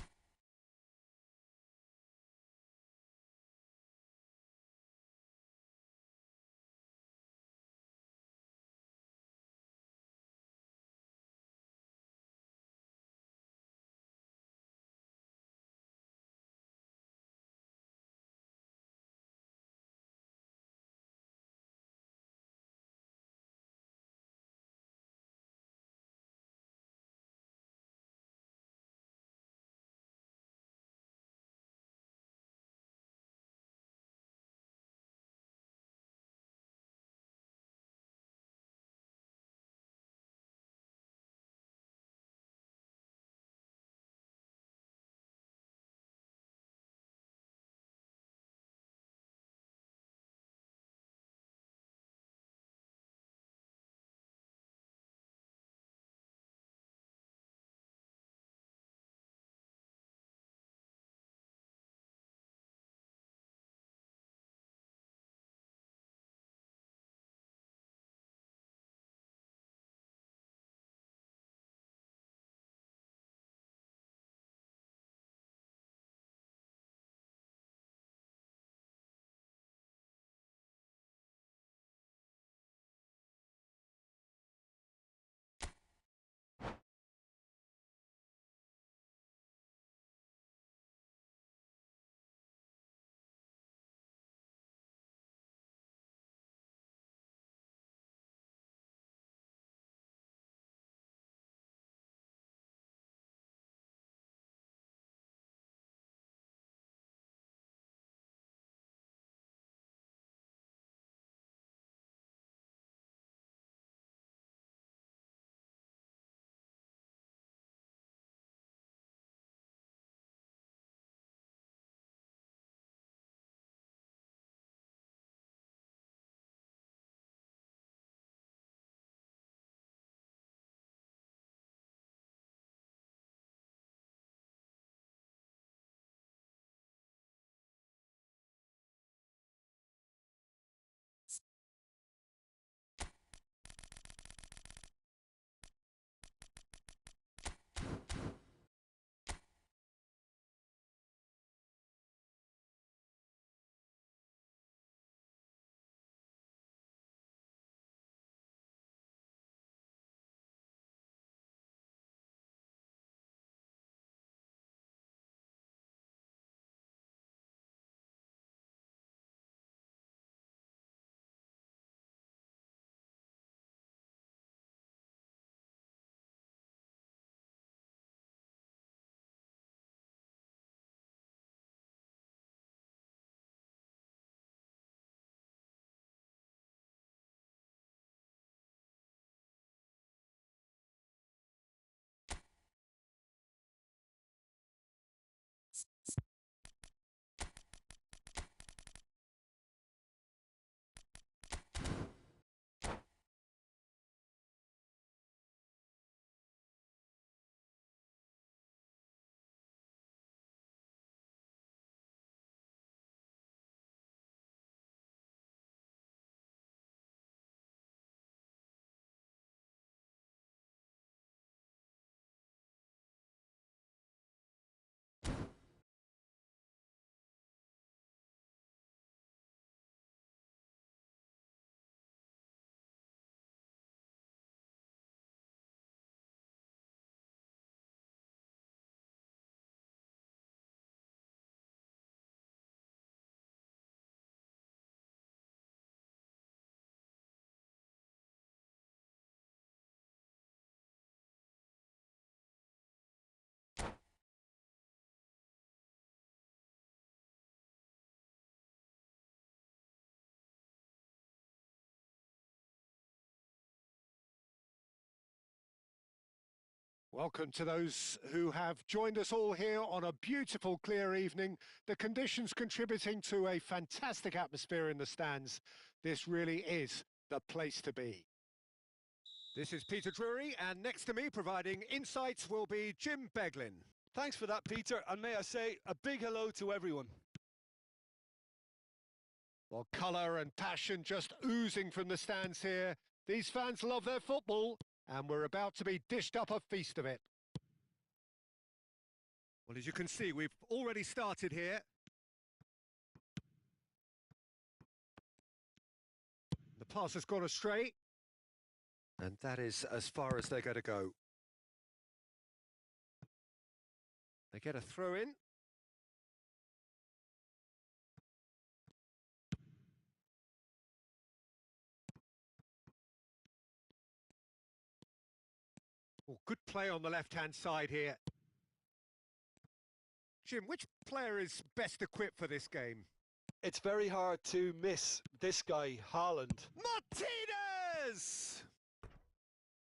Welcome to those who have joined us all here on a beautiful, clear evening. The conditions contributing to a fantastic atmosphere in the stands. This really is the place to be. This is Peter Drury, and next to me providing insights will be Jim Beglin. Thanks for that, Peter, and may I say a big hello to everyone. Well, colour and passion just oozing from the stands here. These fans love their football, and we're about to be dished up a feast of it. Well, as you can see, we've already started here. The pass has gone astray. And that is as far as they're going to go. They get a throw in. Oh, good play on the left-hand side here. Jim, which player is best equipped for this game? It's very hard to miss this guy, Haaland. Martinez!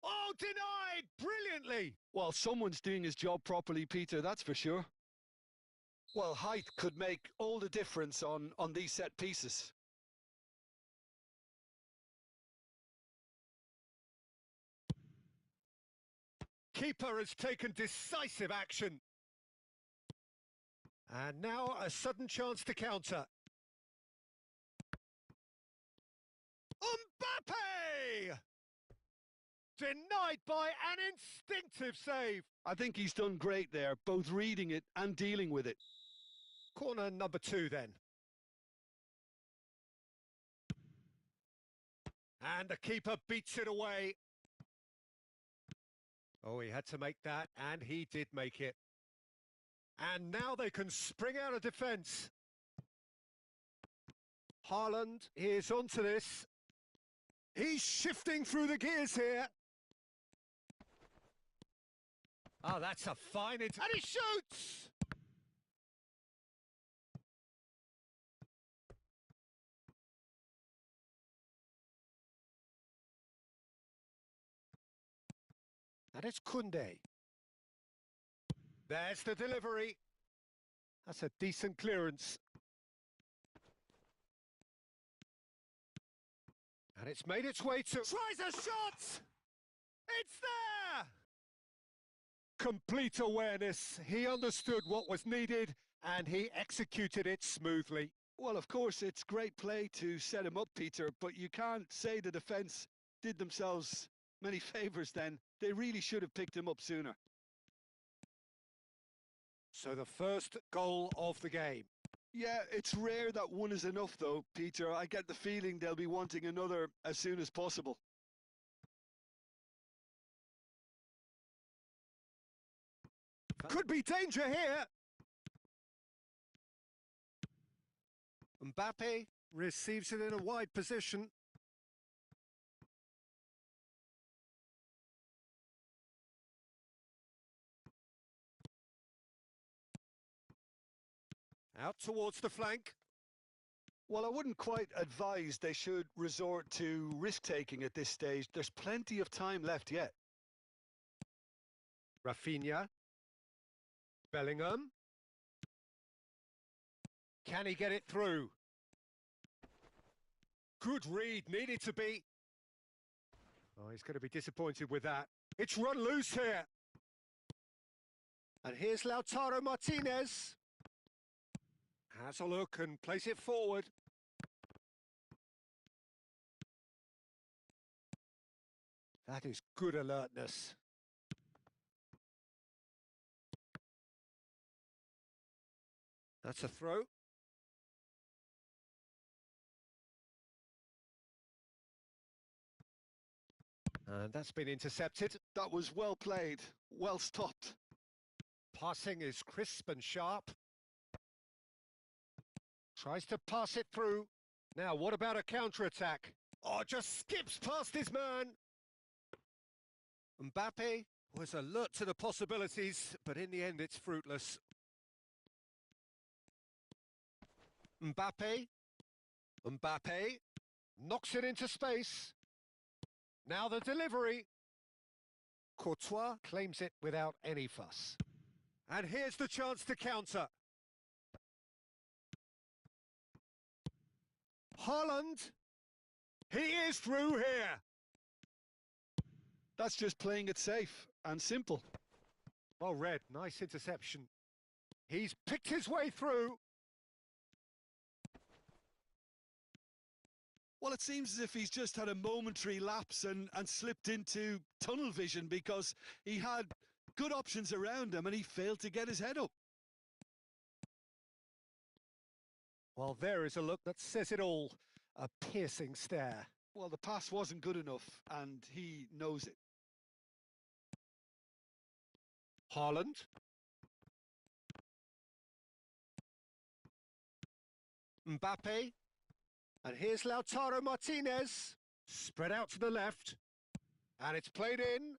Oh, denied brilliantly! Well, someone's doing his job properly, Peter, that's for sure. Well, height could make all the difference on these set pieces. Keeper has taken decisive action. And now a sudden chance to counter. Mbappe! Denied by an instinctive save. I think he's done great there, both reading it and dealing with it. Corner number 2 then. And the keeper beats it away. Oh, he had to make that, and he did make it. And now they can spring out of defence. Haaland is onto this. He's shifting through the gears here. Oh, that's a fine... And he shoots! And it's Koundé. There's the delivery. That's a decent clearance. And it's made its way to... Tries a shot! It's there! Complete awareness. He understood what was needed and he executed it smoothly. Well, of course, it's great play to set him up, Peter, but you can't say the defence did themselves many favours then. They really should have picked him up sooner. So the first goal of the game. Yeah, it's rare that one is enough, though, Peter. I get the feeling they'll be wanting another as soon as possible. Could be danger here. Mbappe receives it in a wide position. Out towards the flank. Well, I wouldn't quite advise they should resort to risk-taking at this stage. There's plenty of time left yet. Rafinha. Bellingham. Can he get it through? Good read, needed to be. Oh, he's going to be disappointed with that. It's run loose here. And here's Lautaro Martinez. Has a look and plays it forward. That is good alertness. That's a throw. And that's been intercepted. That was well played, well stopped. Passing is crisp and sharp. Tries to pass it through. Now, what about a counter-attack? Oh, just skips past his man. Mbappe was alert to the possibilities, but in the end it's fruitless. Mbappe knocks it into space. Now the delivery. Courtois claims it without any fuss. And here's the chance to counter. Haaland. He is through here. That's just playing it safe and simple. Well read, nice interception. He's picked his way through. Well, it seems as if he's just had a momentary lapse and slipped into tunnel vision because he had good options around him and he failed to get his head up. Well, there is a look that says it all. A piercing stare. Well, the pass wasn't good enough and he knows it. Haaland. Mbappe. And here's Lautaro Martinez. Spread out to the left. And it's played in.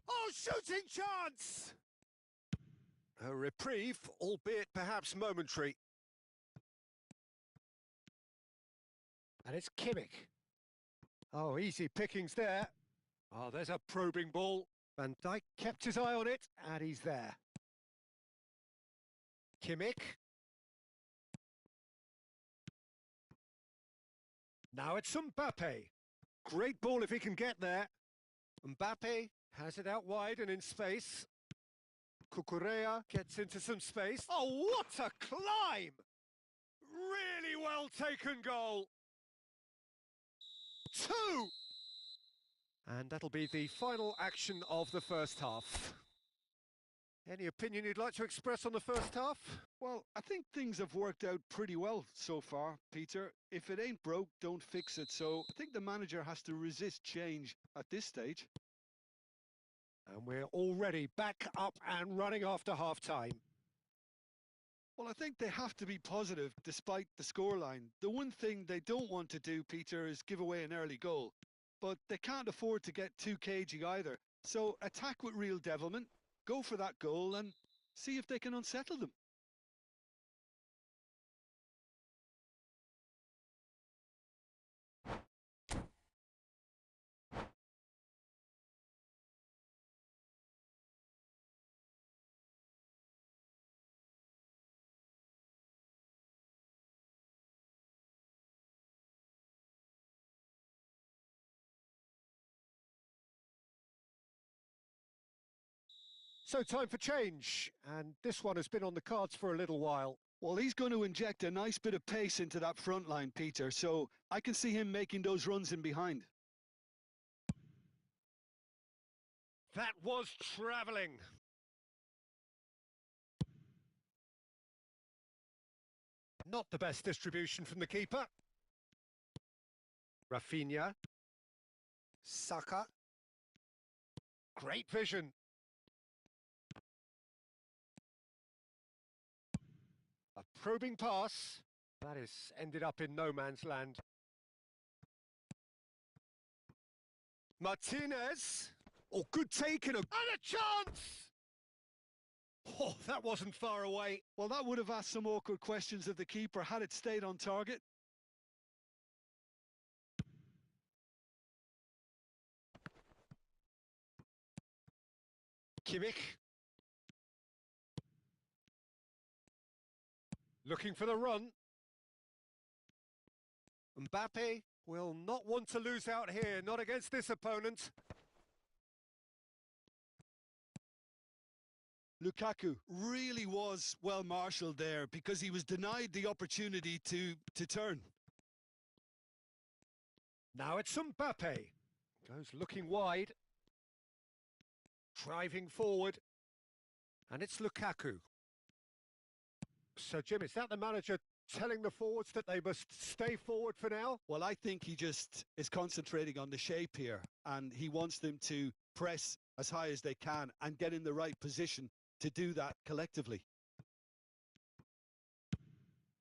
Oh, shooting chance! A reprieve, albeit perhaps momentary. And it's Kimmich. Oh, easy pickings there. Oh, there's a probing ball. Van Dijk kept his eye on it, and he's there. Kimmich. Now it's Mbappe. Great ball if he can get there. Mbappe has it out wide and in space. Cucurella gets into some space. Oh, what a climb! Really well taken goal. 2! And that'll be the final action of the first half. Any opinion you'd like to express on the first half? Well, I think things have worked out pretty well so far, Peter. If it ain't broke, don't fix it. So I think the manager has to resist change at this stage. And we're already back up and running after half-time. Well, I think they have to be positive despite the scoreline. The one thing they don't want to do, Peter, is give away an early goal. But they can't afford to get too cagey either. So attack with real devilment, go for that goal and see if they can unsettle them. So time for change, and this one has been on the cards for a little while. Well, he's going to inject a nice bit of pace into that front line, Peter, so I can see him making those runs in behind. That was travelling. Not the best distribution from the keeper. Rafinha. Saka. Great vision. A probing pass. That is ended up in no man's land. Martinez. Oh, good take and a chance! Oh, that wasn't far away. Well, that would have asked some awkward questions of the keeper had it stayed on target. Kimmich. Looking for the run. Mbappe will not want to lose out here, not against this opponent. Lukaku really was well marshalled there because he was denied the opportunity to turn. Now it's Mbappe. Goes looking wide. Driving forward. And it's Lukaku. So, Jim, is that the manager telling the forwards that they must stay forward for now? Well, I think he just is concentrating on the shape here and he wants them to press as high as they can and get in the right position to do that collectively.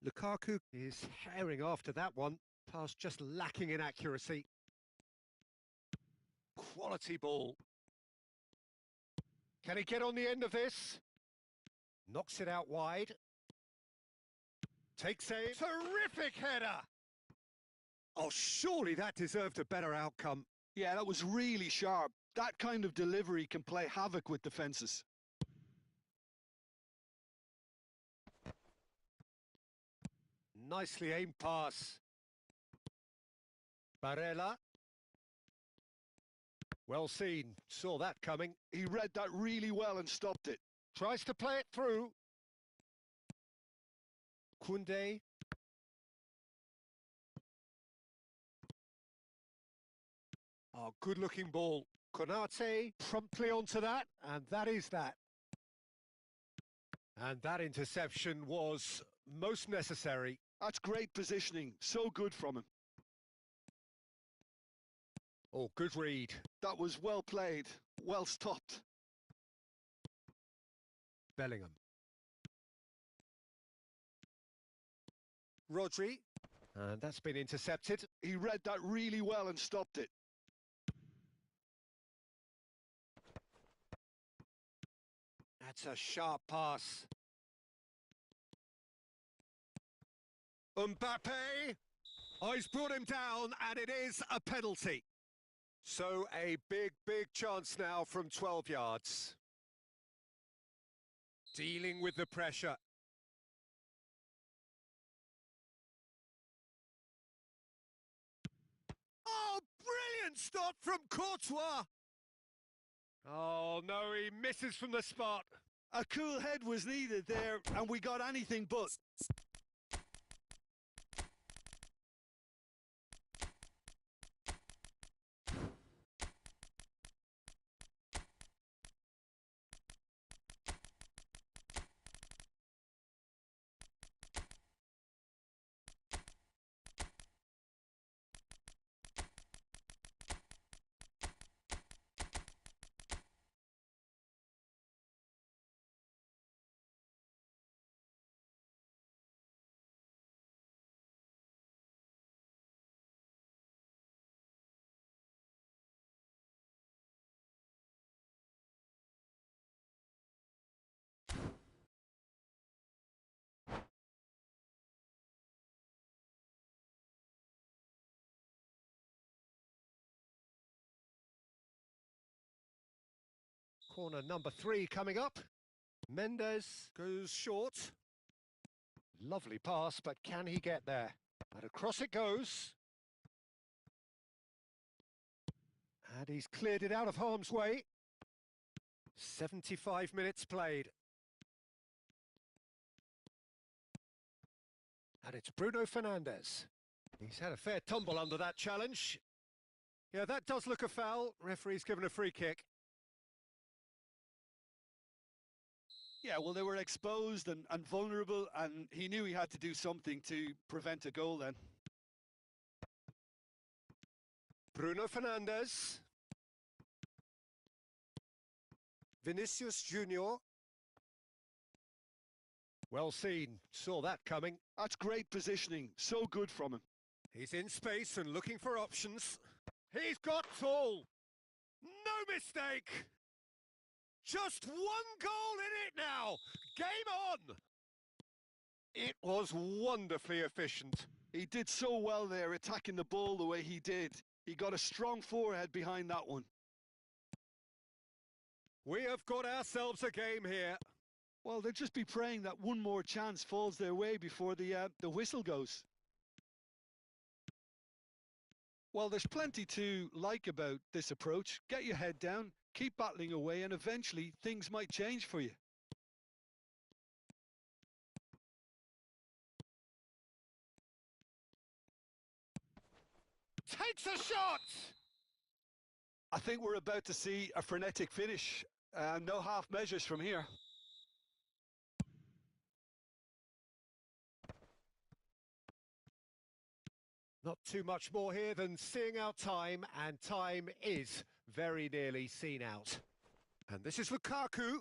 Lukaku is herring after that one. Pass just lacking in accuracy. Quality ball. Can he get on the end of this? Knocks it out wide. Takes a terrific header. Oh, surely that deserved a better outcome. Yeah, that was really sharp. That kind of delivery can play havoc with defences. Nicely aimed pass. Barella. Well seen. Saw that coming. He read that really well and stopped it. Tries to play it through. Kunde. Oh, good-looking ball. Konate promptly onto that, and that is that. And that interception was most necessary. That's great positioning. So good from him. Oh, good read. That was well played. Well stopped. Bellingham. Rodri. And that's been intercepted. He read that really well and stopped it. That's a sharp pass. Mbappe. Oh, he's brought him down, and it is a penalty. So a big chance now from 12 yards. Dealing with the pressure. Oh, brilliant stop from Courtois. Oh, no, he misses from the spot. A cool head was needed there, and we got anything but. Corner number 3 coming up. Mendes goes short. Lovely pass, but can he get there? And across it goes. And he's cleared it out of harm's way. 75 minutes played. And it's Bruno Fernandes. He's had a fair tumble under that challenge. Yeah, that does look a foul. Referee's given a free kick. Yeah, well, they were exposed and vulnerable, and he knew he had to do something to prevent a goal then. Bruno Fernandes. Vinicius Junior. Well seen. Saw that coming. That's great positioning. So good from him. He's in space and looking for options. He's got tall. No mistake. Just one goal in it now. Game on. It was wonderfully efficient. He did so well there, attacking the ball the way he did. He got a strong forehead behind that one. We have got ourselves a game here. Well, they'll just be praying that one more chance falls their way before the whistle goes. Well, there's plenty to like about this approach. Get your head down, keep battling away, and eventually things might change for you. Takes a shot! I think we're about to see a frenetic finish. No half measures from here. Not too much more here than seeing out time, and time is very nearly seen out. And this is Lukaku.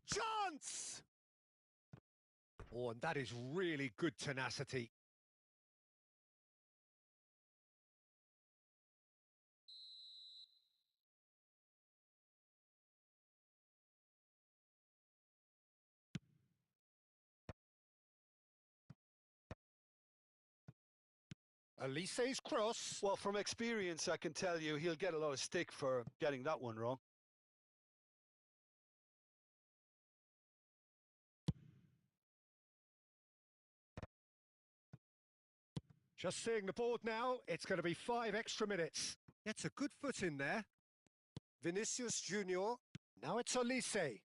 Chance! Oh, and that is really good tenacity. Elise's cross. Well, from experience, I can tell you he'll get a lot of stick for getting that one wrong. Just seeing the board now, it's going to be 5 extra minutes. Gets a good foot in there. Vinicius Junior. Now it's Olise.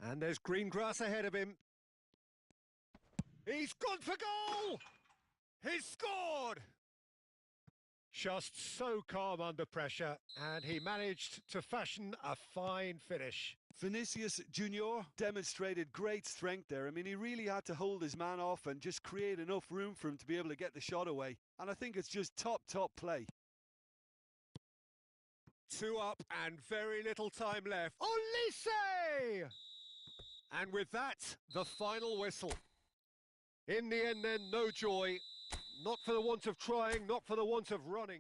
And there's green grass ahead of him. He's gone for goal! He's scored! Just so calm under pressure, and he managed to fashion a fine finish. Vinicius Junior demonstrated great strength there. I mean, he really had to hold his man off and just create enough room for him to be able to get the shot away. And I think it's just top play. 2 up and very little time left. Olise! And with that, the final whistle. In the end then, no joy. Not for the want of trying, not for the want of running.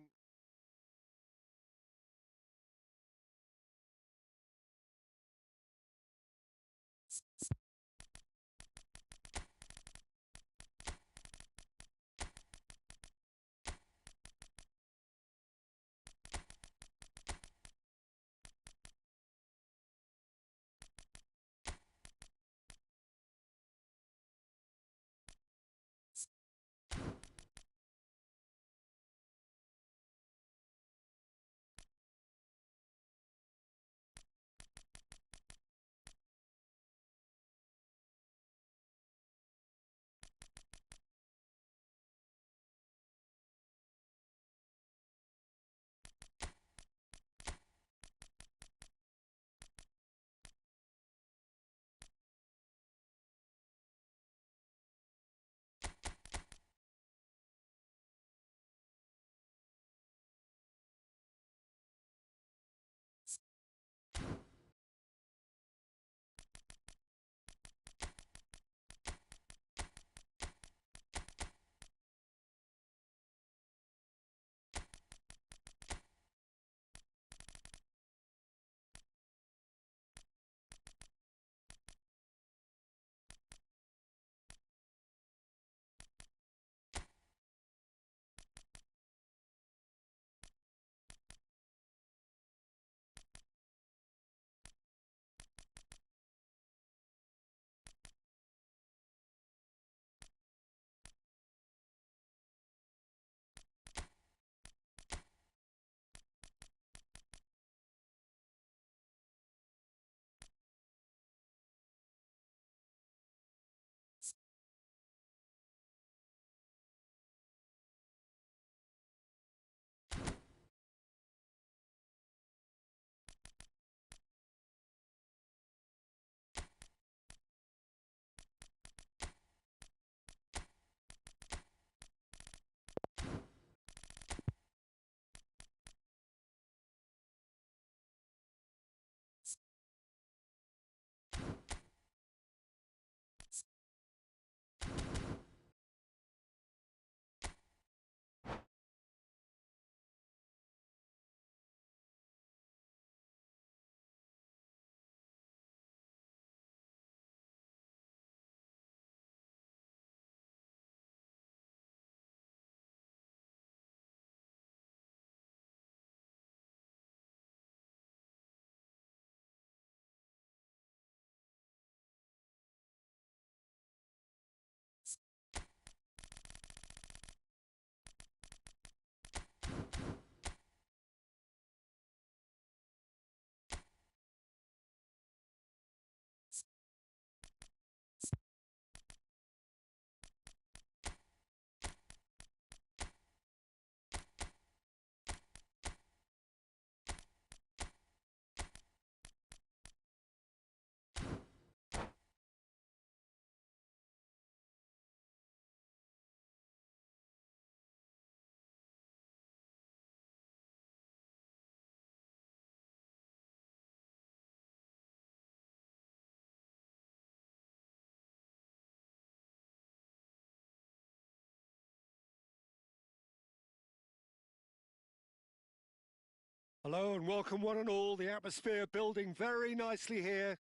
Hello and welcome one and all. The atmosphere building very nicely here.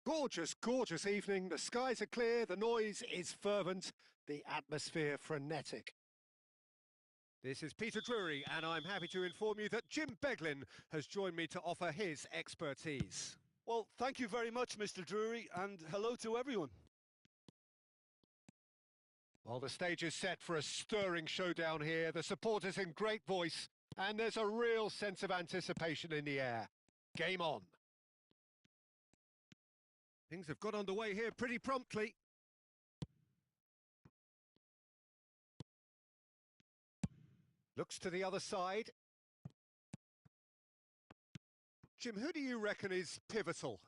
Gorgeous, gorgeous evening. The skies are clear, the noise is fervent, the atmosphere frenetic. This is Peter Drury, and I'm happy to inform you that Jim Beglin has joined me to offer his expertise. Well, thank you very much, Mr. Drury, and hello to everyone. Well, the stage is set for a stirring showdown here. The supporters in great voice, and there's a real sense of anticipation in the air. Game on. Things have got underway here pretty promptly. Looks to the other side. Jim, who do you reckon is pivotal?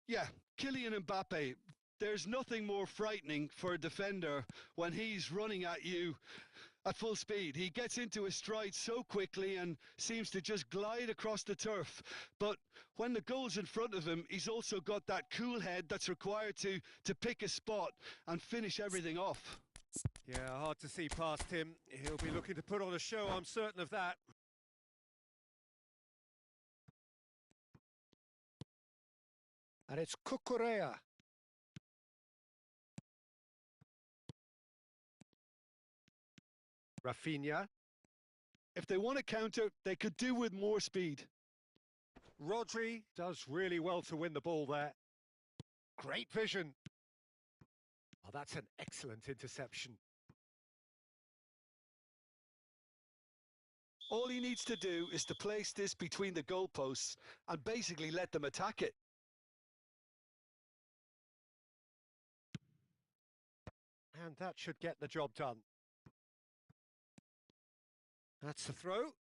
Yeah, Kylian Mbappe. There's nothing more frightening for a defender when he's running at you at full speed. He gets into his stride so quickly and seems to just glide across the turf. But when the goal's in front of him, he's also got that cool head that's required to pick a spot and finish everything off. Yeah, hard to see past him. He'll be looking to put on a show, I'm certain of that. And it's Cucurella. Rafinha. If they want to counter, they could do with more speed. Rodri does really well to win the ball there. Great vision. Oh, that's an excellent interception. All he needs to do is to place this between the goalposts and basically let them attack it. And that should get the job done. That's the throw.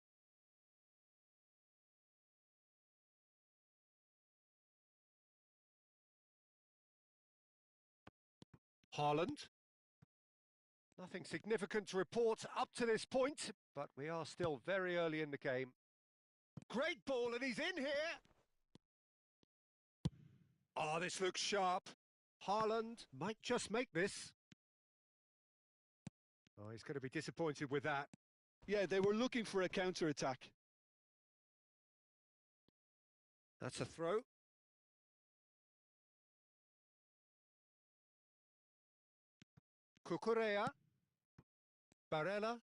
Haaland. Nothing significant to report up to this point, but we are still very early in the game. Great ball, and he's in here. Oh, this looks sharp. Haaland might just make this. Oh, he's going to be disappointed with that. Yeah, they were looking for a counter-attack. That's a throw. Cucurella. Barella.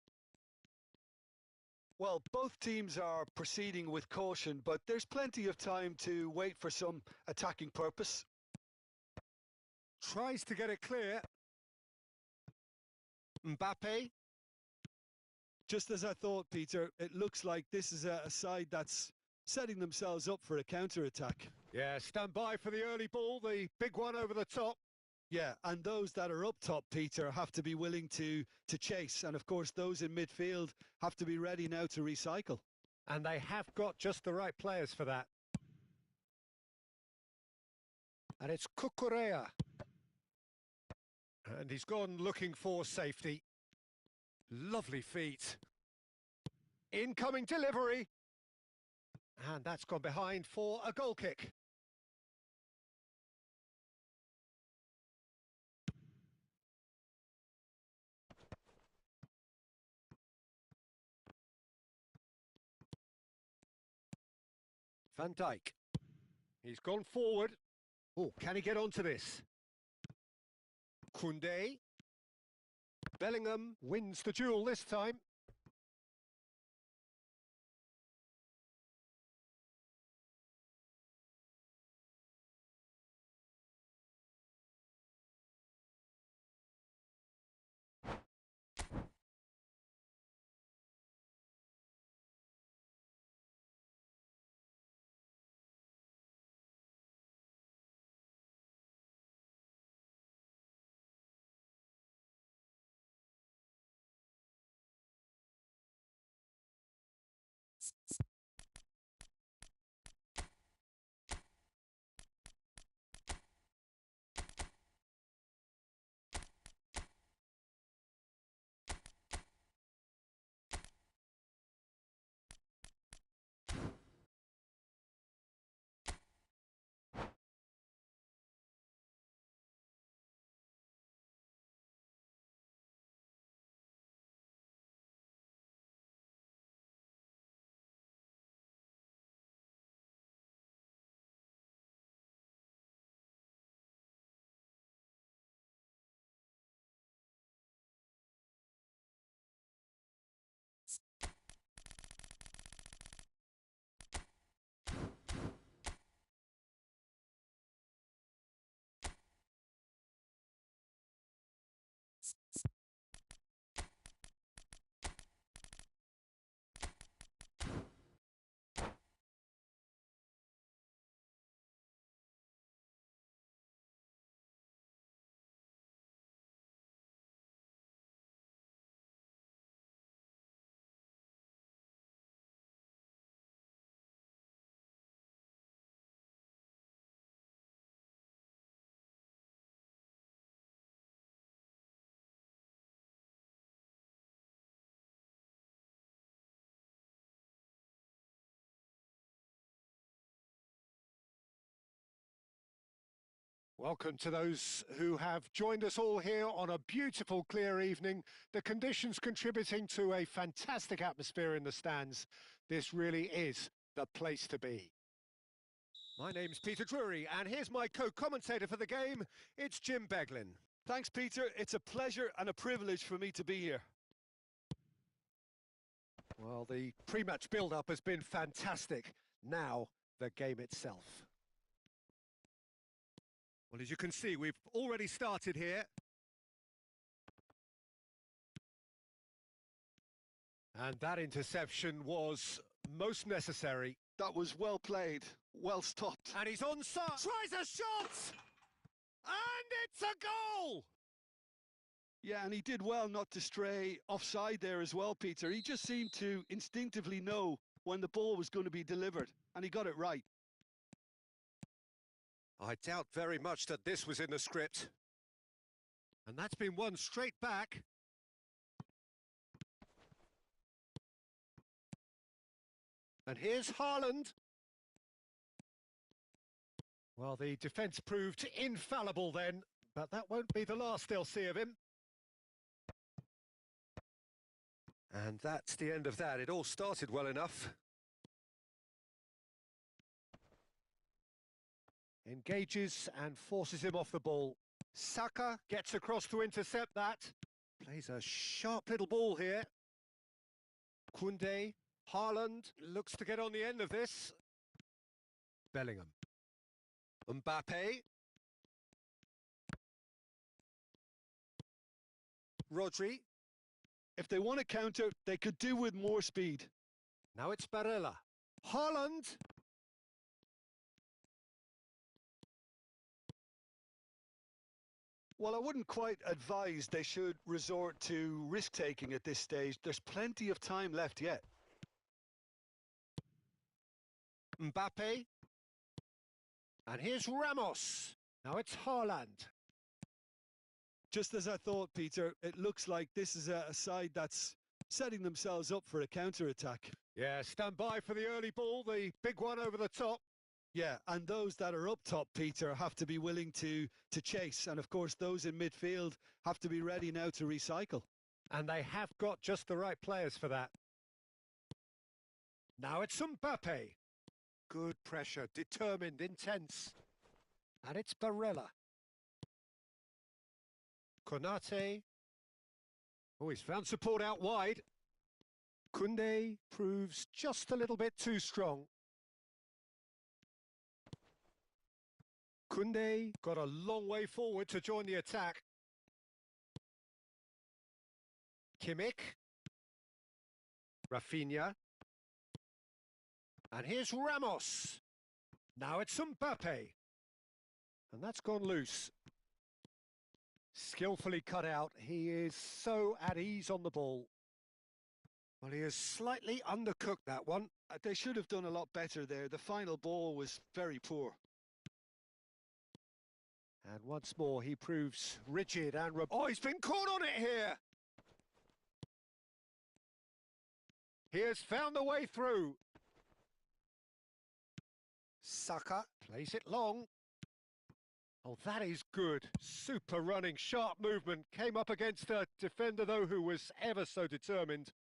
Well, both teams are proceeding with caution, but there's plenty of time to wait for some attacking purpose. Tries to get it clear. Mbappe. Just as I thought, Peter, it looks like this is a side that's setting themselves up for a counter-attack. Yeah, stand by for the early ball, the big one over the top. Yeah, and those that are up top, Peter, have to be willing to chase. And, of course, those in midfield have to be ready now to recycle. And they have got just the right players for that. And it's Cucurella. And he's gone looking for safety. Lovely feet. Incoming delivery. And that's gone behind for a goal kick. Van Dijk. He's gone forward. Oh, can he get onto this? Koundé. Bellingham wins the duel this time. Welcome to those who have joined us all here on a beautiful, clear evening. The conditions contributing to a fantastic atmosphere in the stands. This really is the place to be. My name's Peter Drury, and here's my co-commentator for the game. It's Jim Beglin. Thanks, Peter. It's a pleasure and a privilege for me to be here. Well, the pre-match build-up has been fantastic. Now, the game itself. Well, as you can see, we've already started here. And that interception was most necessary. That was well played, well stopped. And he's onside. Tries a shot! And it's a goal! Yeah, and he did well not to stray offside there as well, Peter. He just seemed to instinctively know when the ball was going to be delivered, and he got it right. I doubt very much that this was in the script. And that's been won straight back. And here's Haaland. Well, the defence proved infallible then, but that won't be the last they'll see of him. And that's the end of that. It all started well enough. Engages and forces him off the ball. Saka gets across to intercept that. Plays a sharp little ball here. Koundé, Haaland looks to get on the end of this. Bellingham. Mbappe. Rodri. If they want to counter, they could do with more speed. Now it's Barella. Haaland. Well, I wouldn't quite advise they should resort to risk-taking at this stage. There's plenty of time left yet. Mbappe. And here's Ramos. Now it's Haaland. Just as I thought, Peter, it looks like this is a side that's setting themselves up for a counter-attack. Yeah, stand by for the early ball, the big one over the top. Yeah, and those that are up top, Peter, have to be willing to chase. And, of course, those in midfield have to be ready now to recycle. And they have got just the right players for that. Now it's Mbappe. Good pressure, determined, intense. And it's Barella. Konate. Oh, he's found support out wide. Koundé proves just a little bit too strong. Koundé got a long way forward to join the attack. Kimmich. Rafinha. And here's Ramos. Now it's Mbappe. And that's gone loose. Skillfully cut out. He is so at ease on the ball. Well, he has slightly undercooked that one. They should have done a lot better there. The final ball was very poor. And once more, he proves rigid and... Oh, he's been caught on it here! He has found the way through. Saka plays it long. Oh, that is good. Super running, sharp movement. Came up against a defender, though, who was ever so determined.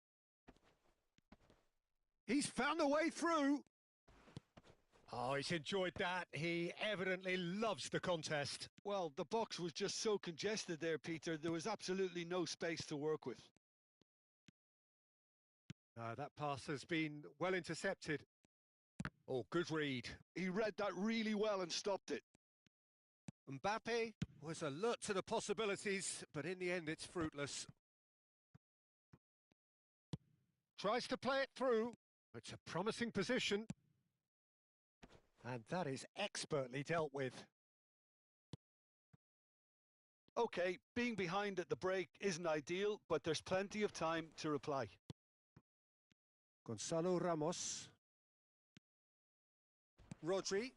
He's found the way through. Oh, he's enjoyed that. He evidently loves the contest. Well, the box was just so congested there, Peter. There was absolutely no space to work with. That pass has been well intercepted. Oh, good read. He read that really well and stopped it. Mbappe was alert to the possibilities, but in the end it's fruitless. Tries to play it through. It's a promising position. And that is expertly dealt with. OK, being behind at the break isn't ideal, but there's plenty of time to reply. Gonzalo Ramos. Rodri.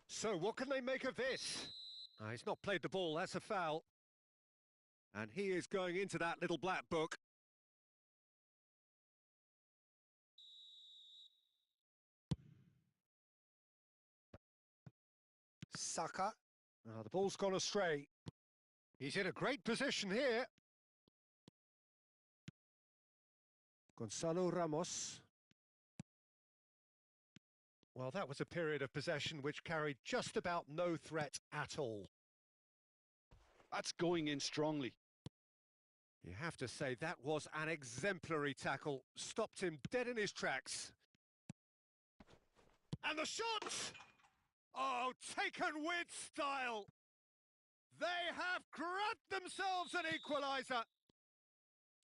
So what can they make of this? He's not played the ball, that's a foul. And he is going into that little black book. Saka. The ball's gone astray. He's in a great position here. Gonzalo Ramos. Well, that was a period of possession which carried just about no threat at all. That's going in strongly. You have to say that was an exemplary tackle. Stopped him dead in his tracks. And the shot! Oh, taken with style. They have grabbed themselves an equaliser.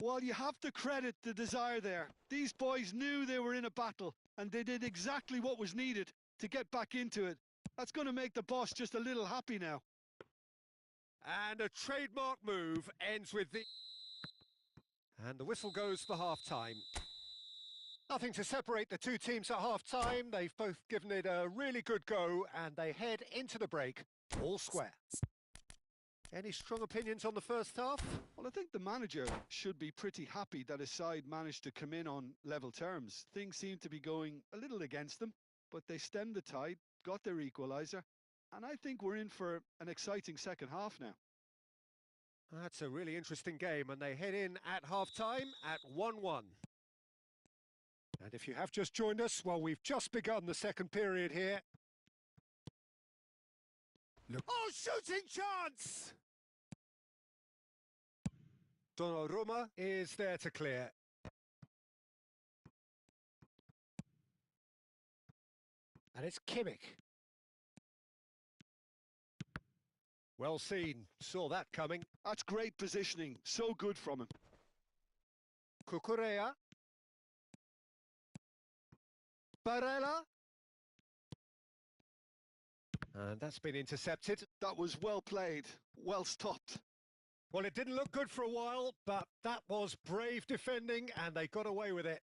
Well, you have to credit the desire there. These boys knew they were in a battle, and they did exactly what was needed to get back into it. That's going to make the boss just a little happy now. And a trademark move ends with the... And the whistle goes for half-time. Nothing to separate the two teams at half-time. They've both given it a really good go, and they head into the break all square. Any strong opinions on the first half? Well, I think the manager should be pretty happy that his side managed to come in on level terms. Things seem to be going a little against them, but they stemmed the tide, got their equaliser, and I think we're in for an exciting second half now. That's a really interesting game, and they head in at half-time at 1-1. And if you have just joined us, well, we've just begun the second period here. Look. Oh, shooting chance! Donnarumma is there to clear. And it's Hiucb. Well seen, saw that coming. That's great positioning, so good from him. Cucurella. Barella. And that's been intercepted. That was well played, well stopped. Well, it didn't look good for a while, but that was brave defending, and they got away with it.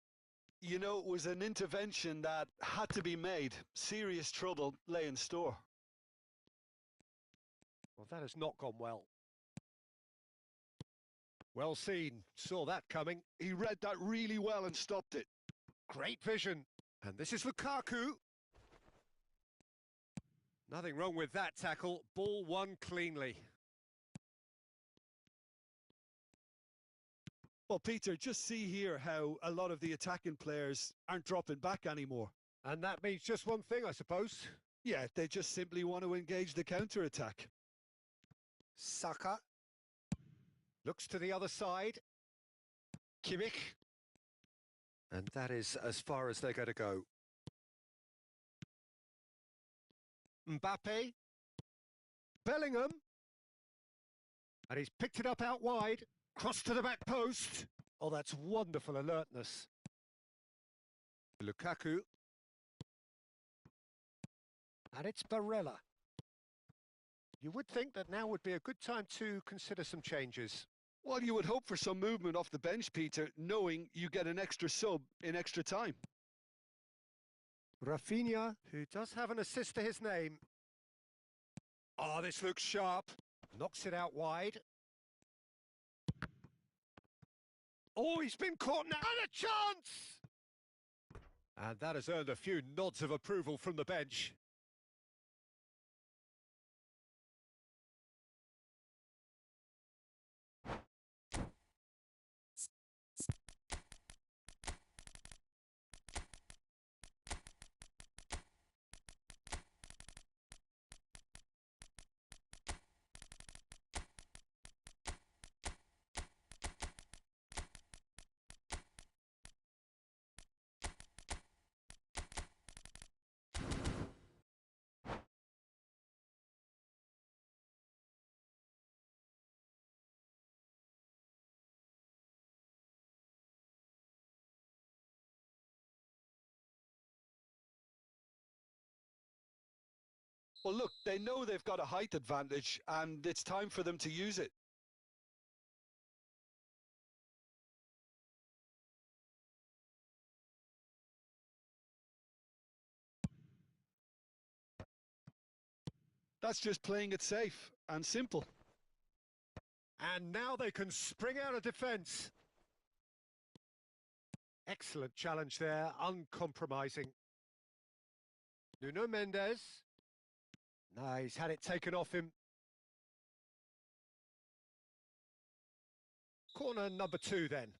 You know, it was an intervention that had to be made. Serious trouble lay in store. Well, that has not gone well. Well seen, saw that coming. He read that really well and stopped it. Great vision. And this is Lukaku. Nothing wrong with that tackle. Ball won cleanly. Well, Peter, just see here how a lot of the attacking players aren't dropping back anymore. And that means just one thing, I suppose. Yeah, they just simply want to engage the counter-attack. Saka. Looks to the other side. Hiucb. And that is as far as they're going to go. Mbappe. Bellingham. And he's picked it up out wide. Cross to the back post. Oh, that's wonderful alertness. Lukaku. And it's Barella. You would think that now would be a good time to consider some changes. Well, you would hope for some movement off the bench, Peter, knowing you get an extra sub in extra time. Rafinha, who does have an assist to his name. Oh, this looks sharp. Knocks it out wide. Oh, he's been caught now. And a chance! And that has earned a few nods of approval from the bench. Well, look, they know they've got a height advantage, and it's time for them to use it. That's just playing it safe and simple. And now they can spring out of defence. Excellent challenge there, uncompromising. Nuno Mendes. No, he's had it taken off him. Corner number 2 then.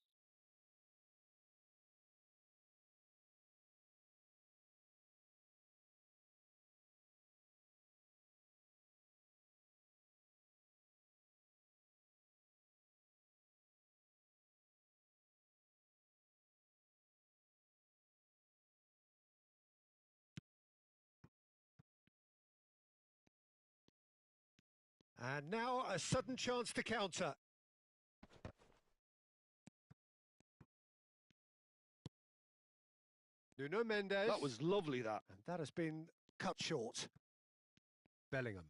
And now a sudden chance to counter. Nuno Mendes. That was lovely, that. And that has been cut short. Bellingham.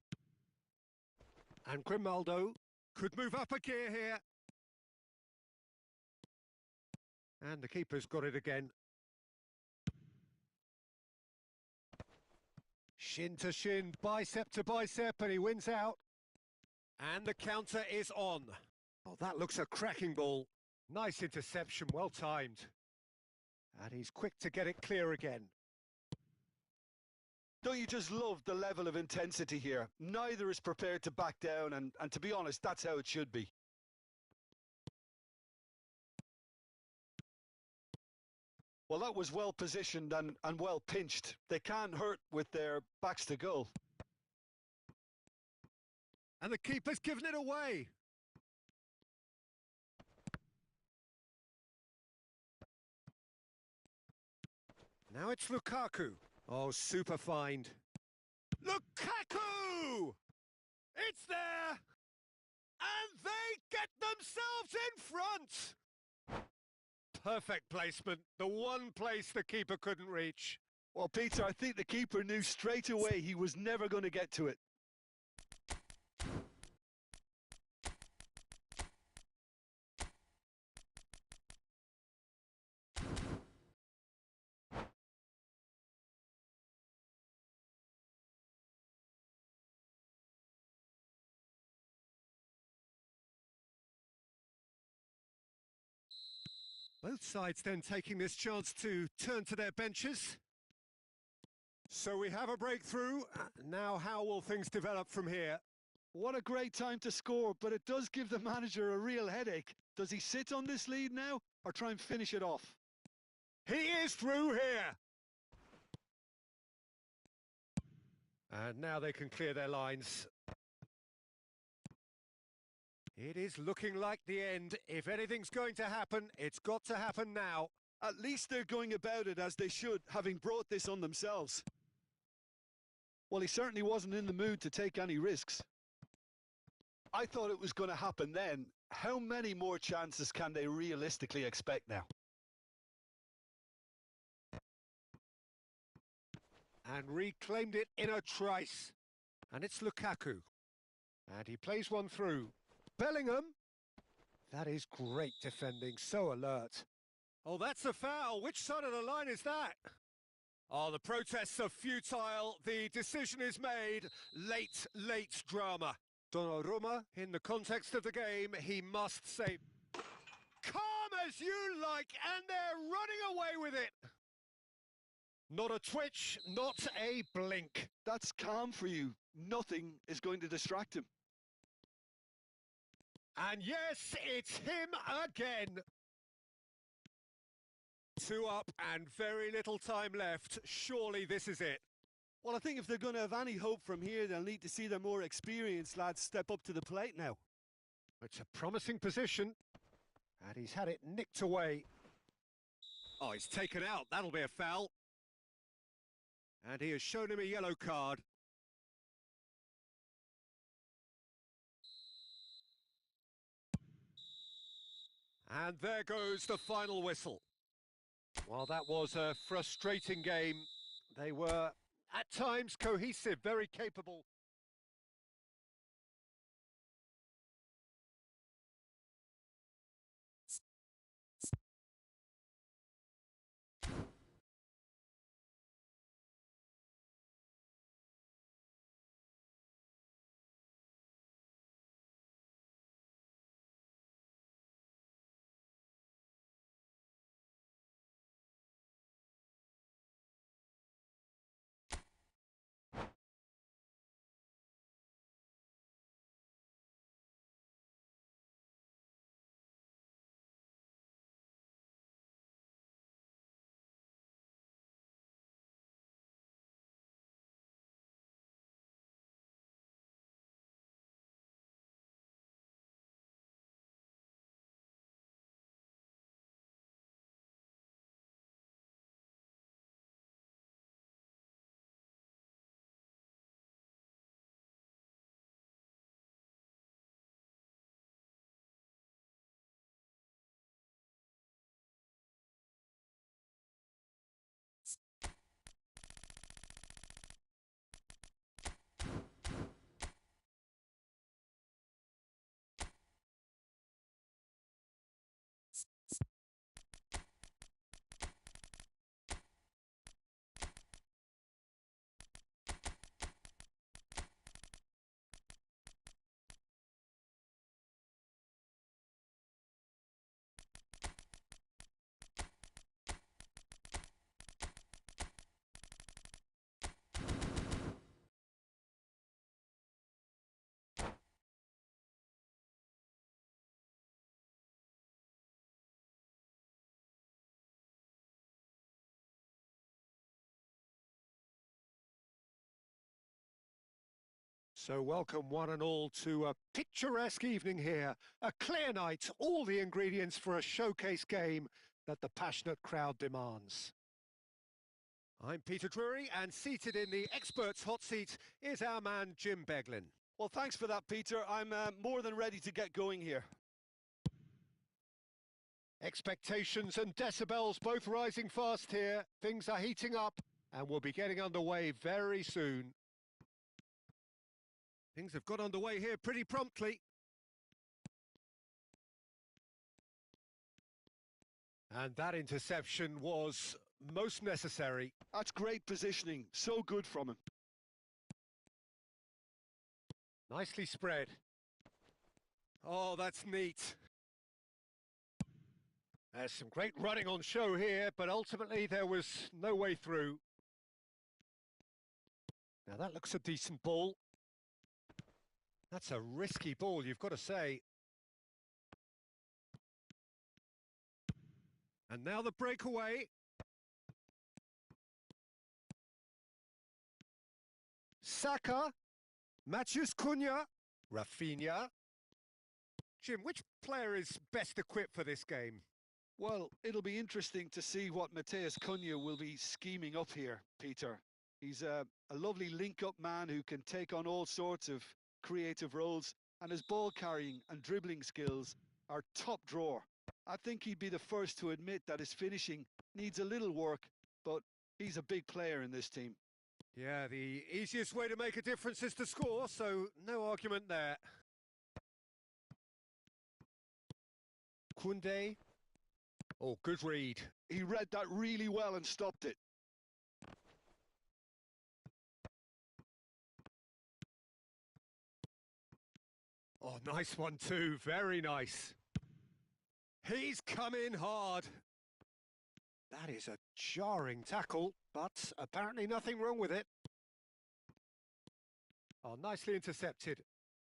And Grimaldo could move up a gear here. And the keeper's got it again. Shin to shin, bicep to bicep, and he wins out. And the counter is on. Oh, that looks a cracking ball. Nice interception, well timed. And he's quick to get it clear again. Don't you just love the level of intensity here? Neither is prepared to back down, and to be honest, that's how it should be. Well, that was well positioned and well pinched. They can't hurt with their backs to goal. And the keeper's given it away. Now it's Lukaku. Oh, super find. Lukaku! It's there! And they get themselves in front! Perfect placement. The one place the keeper couldn't reach. Well, Peter, I think the keeper knew straight away he was never going to get to it. Both sides then taking this chance to turn to their benches. So we have a breakthrough. Now how will things develop from here? What a great time to score, but it does give the manager a real headache. Does he sit on this lead now, or try and finish it off? He is through here! And now they can clear their lines. It is looking like the end. If anything's going to happen, it's got to happen now. At least they're going about it as they should, having brought this on themselves. Well, he certainly wasn't in the mood to take any risks. I thought it was going to happen then. How many more chances can they realistically expect now? And reclaimed it in a trice. And it's Lukaku. And he plays one through. Bellingham. That is great defending, so alert. Oh, that's a foul. Which side of the line is that? Oh, the protests are futile. The decision is made. Late drama. Donnarumma, in the context of the game, he must say, calm as you like, and they're running away with it. Not a twitch, not a blink. That's calm for you. Nothing is going to distract him. And yes, it's him again. 2 up and very little time left. Surely this is it. Well, I think if they're going to have any hope from here, they'll need to see their more experienced lads step up to the plate now. It's a promising position. And he's had it nicked away. Oh, he's taken out. That'll be a foul. And he has shown him a yellow card. And there goes the final whistle. Well, that was a frustrating game. They were, at times, cohesive, very capable. So welcome one and all to a picturesque evening here. A clear night, all the ingredients for a showcase game that the passionate crowd demands. I'm Peter Drury, and seated in the experts' hot seat is our man Jim Beglin. Well, thanks for that, Peter. I'm more than ready to get going here. Expectations and decibels both rising fast here. Things are heating up and we'll be getting underway very soon. Things have got underway here pretty promptly. And that interception was most necessary. That's great positioning. So good from him. Nicely spread. Oh, that's neat. There's some great running on show here, but ultimately there was no way through. Now that looks a decent ball. That's a risky ball, you've got to say. And now the breakaway. Saka, Matheus Cunha, Rafinha. Jim, which player is best equipped for this game? Well, it'll be interesting to see what Matheus Cunha will be scheming up here, Peter. He's a lovely link-up man who can take on all sorts of creative roles, and his ball carrying and dribbling skills are top drawer. I think he'd be the first to admit that his finishing needs a little work, but he's a big player in this team. Yeah, the easiest way to make a difference is to score, so no argument there. Koundé. Oh, good read. He read that really well and stopped it. Oh, nice one too, very nice. He's come in hard. That is a jarring tackle, but apparently nothing wrong with it. Oh, nicely intercepted.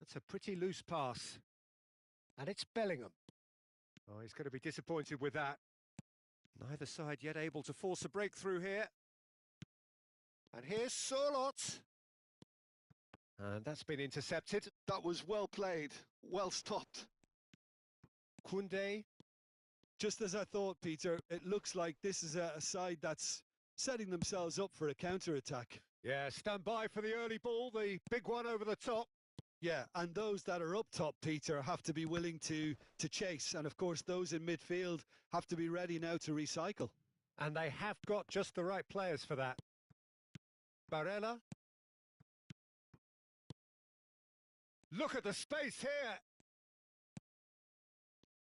That's a pretty loose pass. And it's Bellingham. Oh, he's going to be disappointed with that. Neither side yet able to force a breakthrough here. And here's Sorloth. And that's been intercepted. That was well played, well stopped. Koundé. Just as I thought, Peter, it looks like this is a side that's setting themselves up for a counter-attack. Yeah, stand by for the early ball, the big one over the top. Yeah, and those that are up top, Peter, have to be willing to chase. And, of course, those in midfield have to be ready now to recycle. And they have got just the right players for that. Barella. Look at the space here.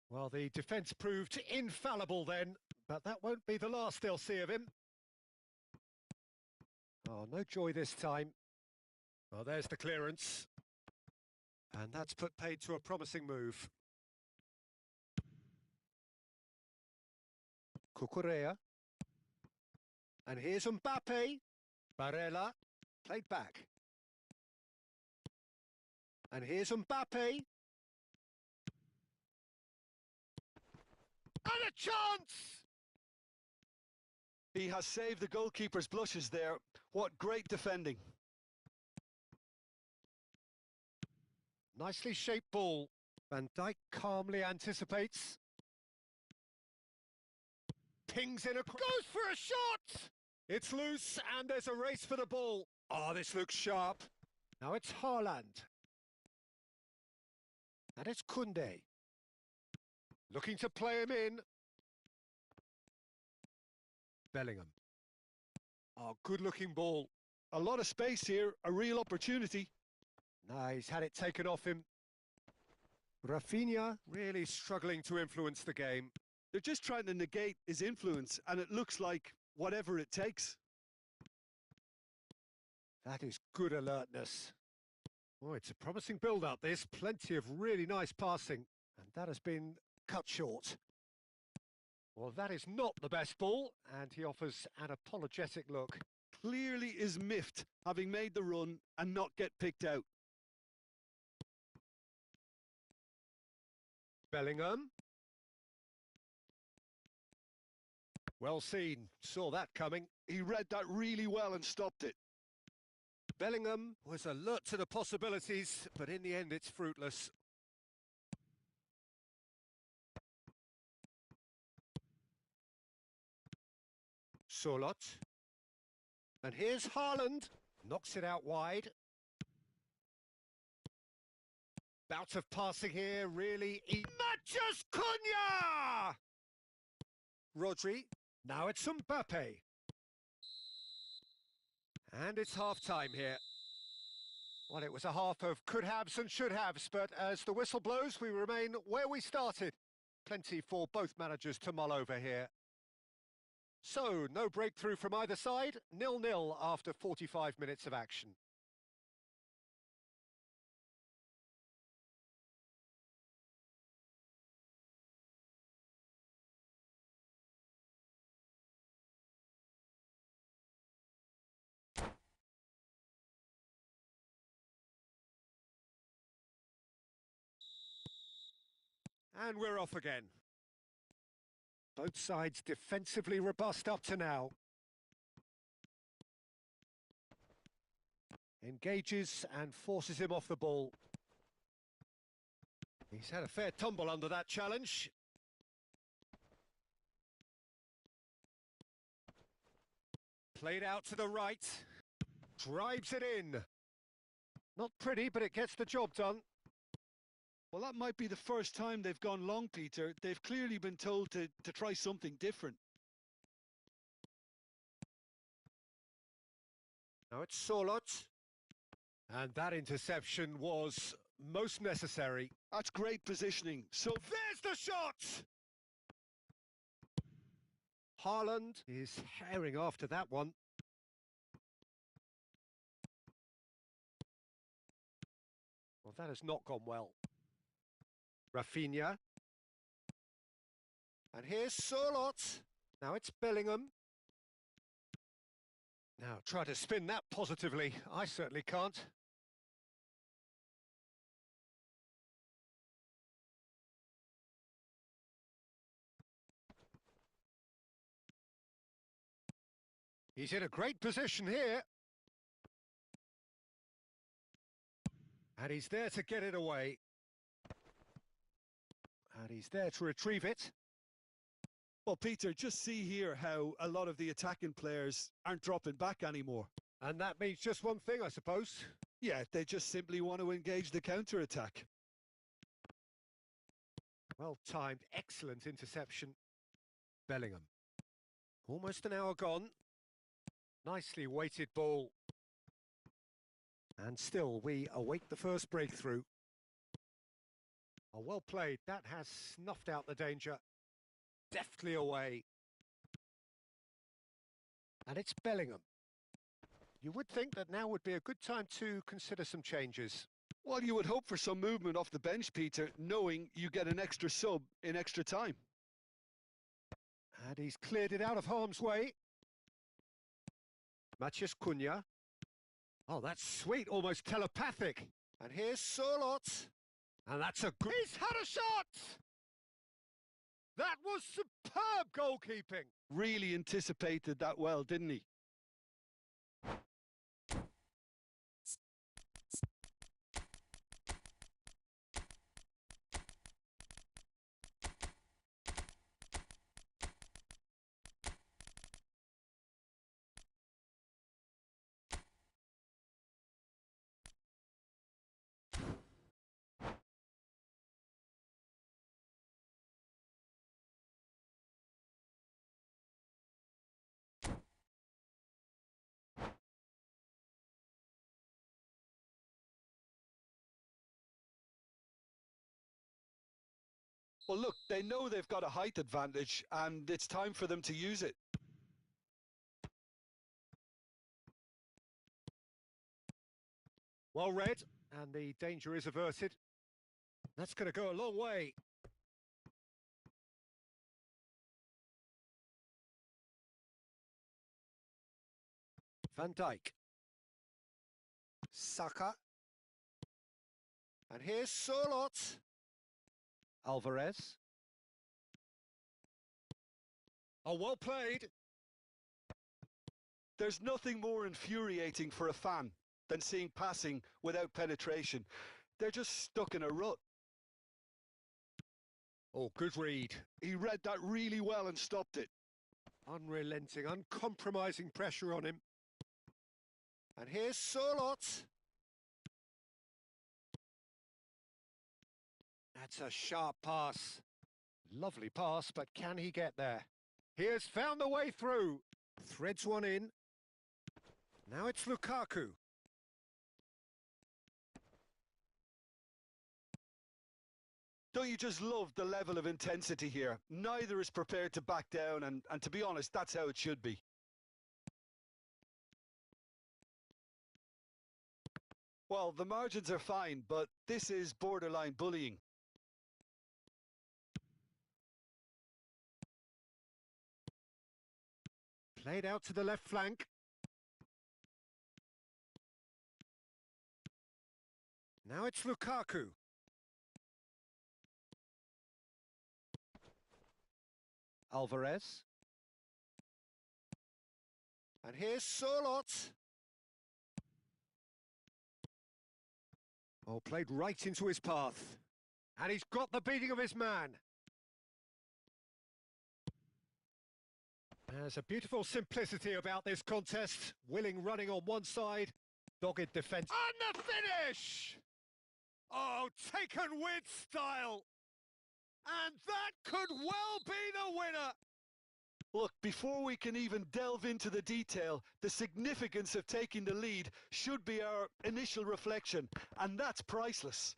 Well, the defence proved infallible then, but that won't be the last they'll see of him. Oh, no joy this time. Well, there's the clearance. And that's put paid to a promising move. Cucurella. And here's Mbappe. Barella. Played back. And here's Mbappe. And a chance! He has saved the goalkeeper's blushes there. What great defending. Nicely shaped ball. Van Dijk calmly anticipates. Pings in a... Goes for a shot! It's loose and there's a race for the ball. Oh, this looks sharp. Now it's Haaland. And it's Koundé. Looking to play him in. Bellingham. Oh, good-looking ball. A lot of space here, a real opportunity. No, he's had it taken off him. Rafinha really struggling to influence the game. They're just trying to negate his influence, and it looks like whatever it takes. That is good alertness. Oh, it's a promising build-up, this. Plenty of really nice passing. And that has been cut short. Well, that is not the best ball, and he offers an apologetic look. Clearly is miffed, having made the run and not get picked out. Bellingham. Well seen. Saw that coming. He read that really well and stopped it. Bellingham was alert to the possibilities, but in the end it's fruitless. Solot. And here's Haaland. Knocks it out wide. Bout of passing here, really. Matches Cunha! Rodri. Now it's Mbappe. And it's half-time here. Well, it was a half of could-haves and should-haves, but as the whistle blows, we remain where we started. Plenty for both managers to mull over here. So, no breakthrough from either side, 0-0 after 45 minutes of action. And we're off again. Both sides defensively robust up to now. Engages and forces him off the ball. He's had a fair tumble under that challenge. Played out to the right. Drives it in. Not pretty, but it gets the job done. Well, that might be the first time they've gone long, Peter. They've clearly been told to try something different. Now it's Solot. And that interception was most necessary. That's great positioning. So there's the shot! Haaland is herring after that one. Well, that has not gone well. Rafinha. And here's Solot. Now it's Bellingham. Now try to spin that positively. I certainly can't. He's in a great position here. And he's there to get it away. And he's there to retrieve it. Well, Peter, just see here how a lot of the attacking players aren't dropping back anymore. And that means just one thing, I suppose. Yeah, they just simply want to engage the counter-attack. Well-timed, excellent interception. Bellingham. Almost an hour gone. Nicely weighted ball. And still, we await the first breakthrough. Oh, well played. That has snuffed out the danger. Deftly away. And it's Bellingham. You would think that now would be a good time to consider some changes. Well, you would hope for some movement off the bench, Peter, knowing you get an extra sub in extra time. And he's cleared it out of harm's way. Matches Cunha. Oh, that's sweet, almost telepathic. And here's Solot. And that's a good... He's had a shot! That was superb goalkeeping. Really anticipated that well, didn't he? Well, look, they know they've got a height advantage, and it's time for them to use it. Well read, and the danger is averted. That's going to go a long way. Van Dijk. Saka. And here's Solot. Alvarez. Oh, well played. There's nothing more infuriating for a fan than seeing passing without penetration. They're just stuck in a rut. Oh, good read. He read that really well and stopped it. Unrelenting, uncompromising pressure on him. And here's Surlot. That's a sharp pass. Lovely pass, but can he get there? He has found the way through. Threads one in. Now it's Lukaku. Don't you just love the level of intensity here? Neither is prepared to back down, and to be honest, that's how it should be. Well, the margins are fine, but this is borderline bullying. Played out to the left flank. Now it's Lukaku. Alvarez. And here's Surlot. Oh, played right into his path. And he's got the beating of his man. There's a beautiful simplicity about this contest. Willing running on one side, dogged defence. And the finish! Oh, taken with style. And that could well be the winner. Look, before we can even delve into the detail, the significance of taking the lead should be our initial reflection, and that's priceless.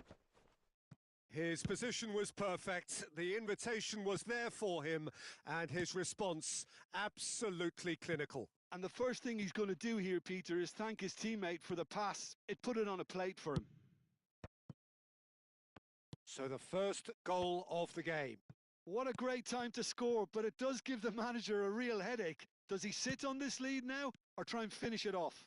His position was perfect, the invitation was there for him, and his response absolutely clinical. And the first thing he's going to do here, Peter, is thank his teammate for the pass. It put it on a plate for him. So the first goal of the game. What a great time to score, but it does give the manager a real headache. Does he sit on this lead now, or try and finish it off?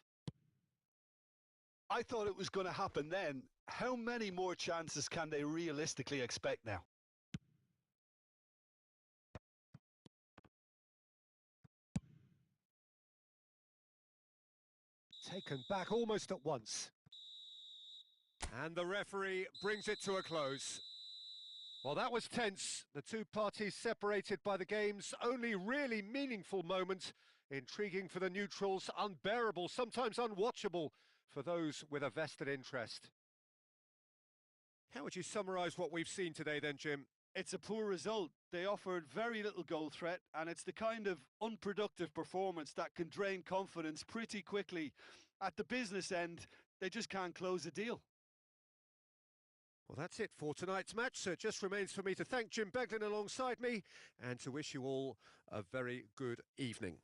I thought it was going to happen then. How many more chances can they realistically expect now? Taken back almost at once. And the referee brings it to a close. Well, that was tense. The two parties separated by the game's only really meaningful moment. Intriguing for the neutrals, unbearable, sometimes unwatchable for those with a vested interest. How would you summarise what we've seen today then, Jim? It's a poor result. They offered very little goal threat, and it's the kind of unproductive performance that can drain confidence pretty quickly. At the business end, they just can't close a deal. Well, that's it for tonight's match, so it just remains for me to thank Jim Beglin alongside me and to wish you all a very good evening.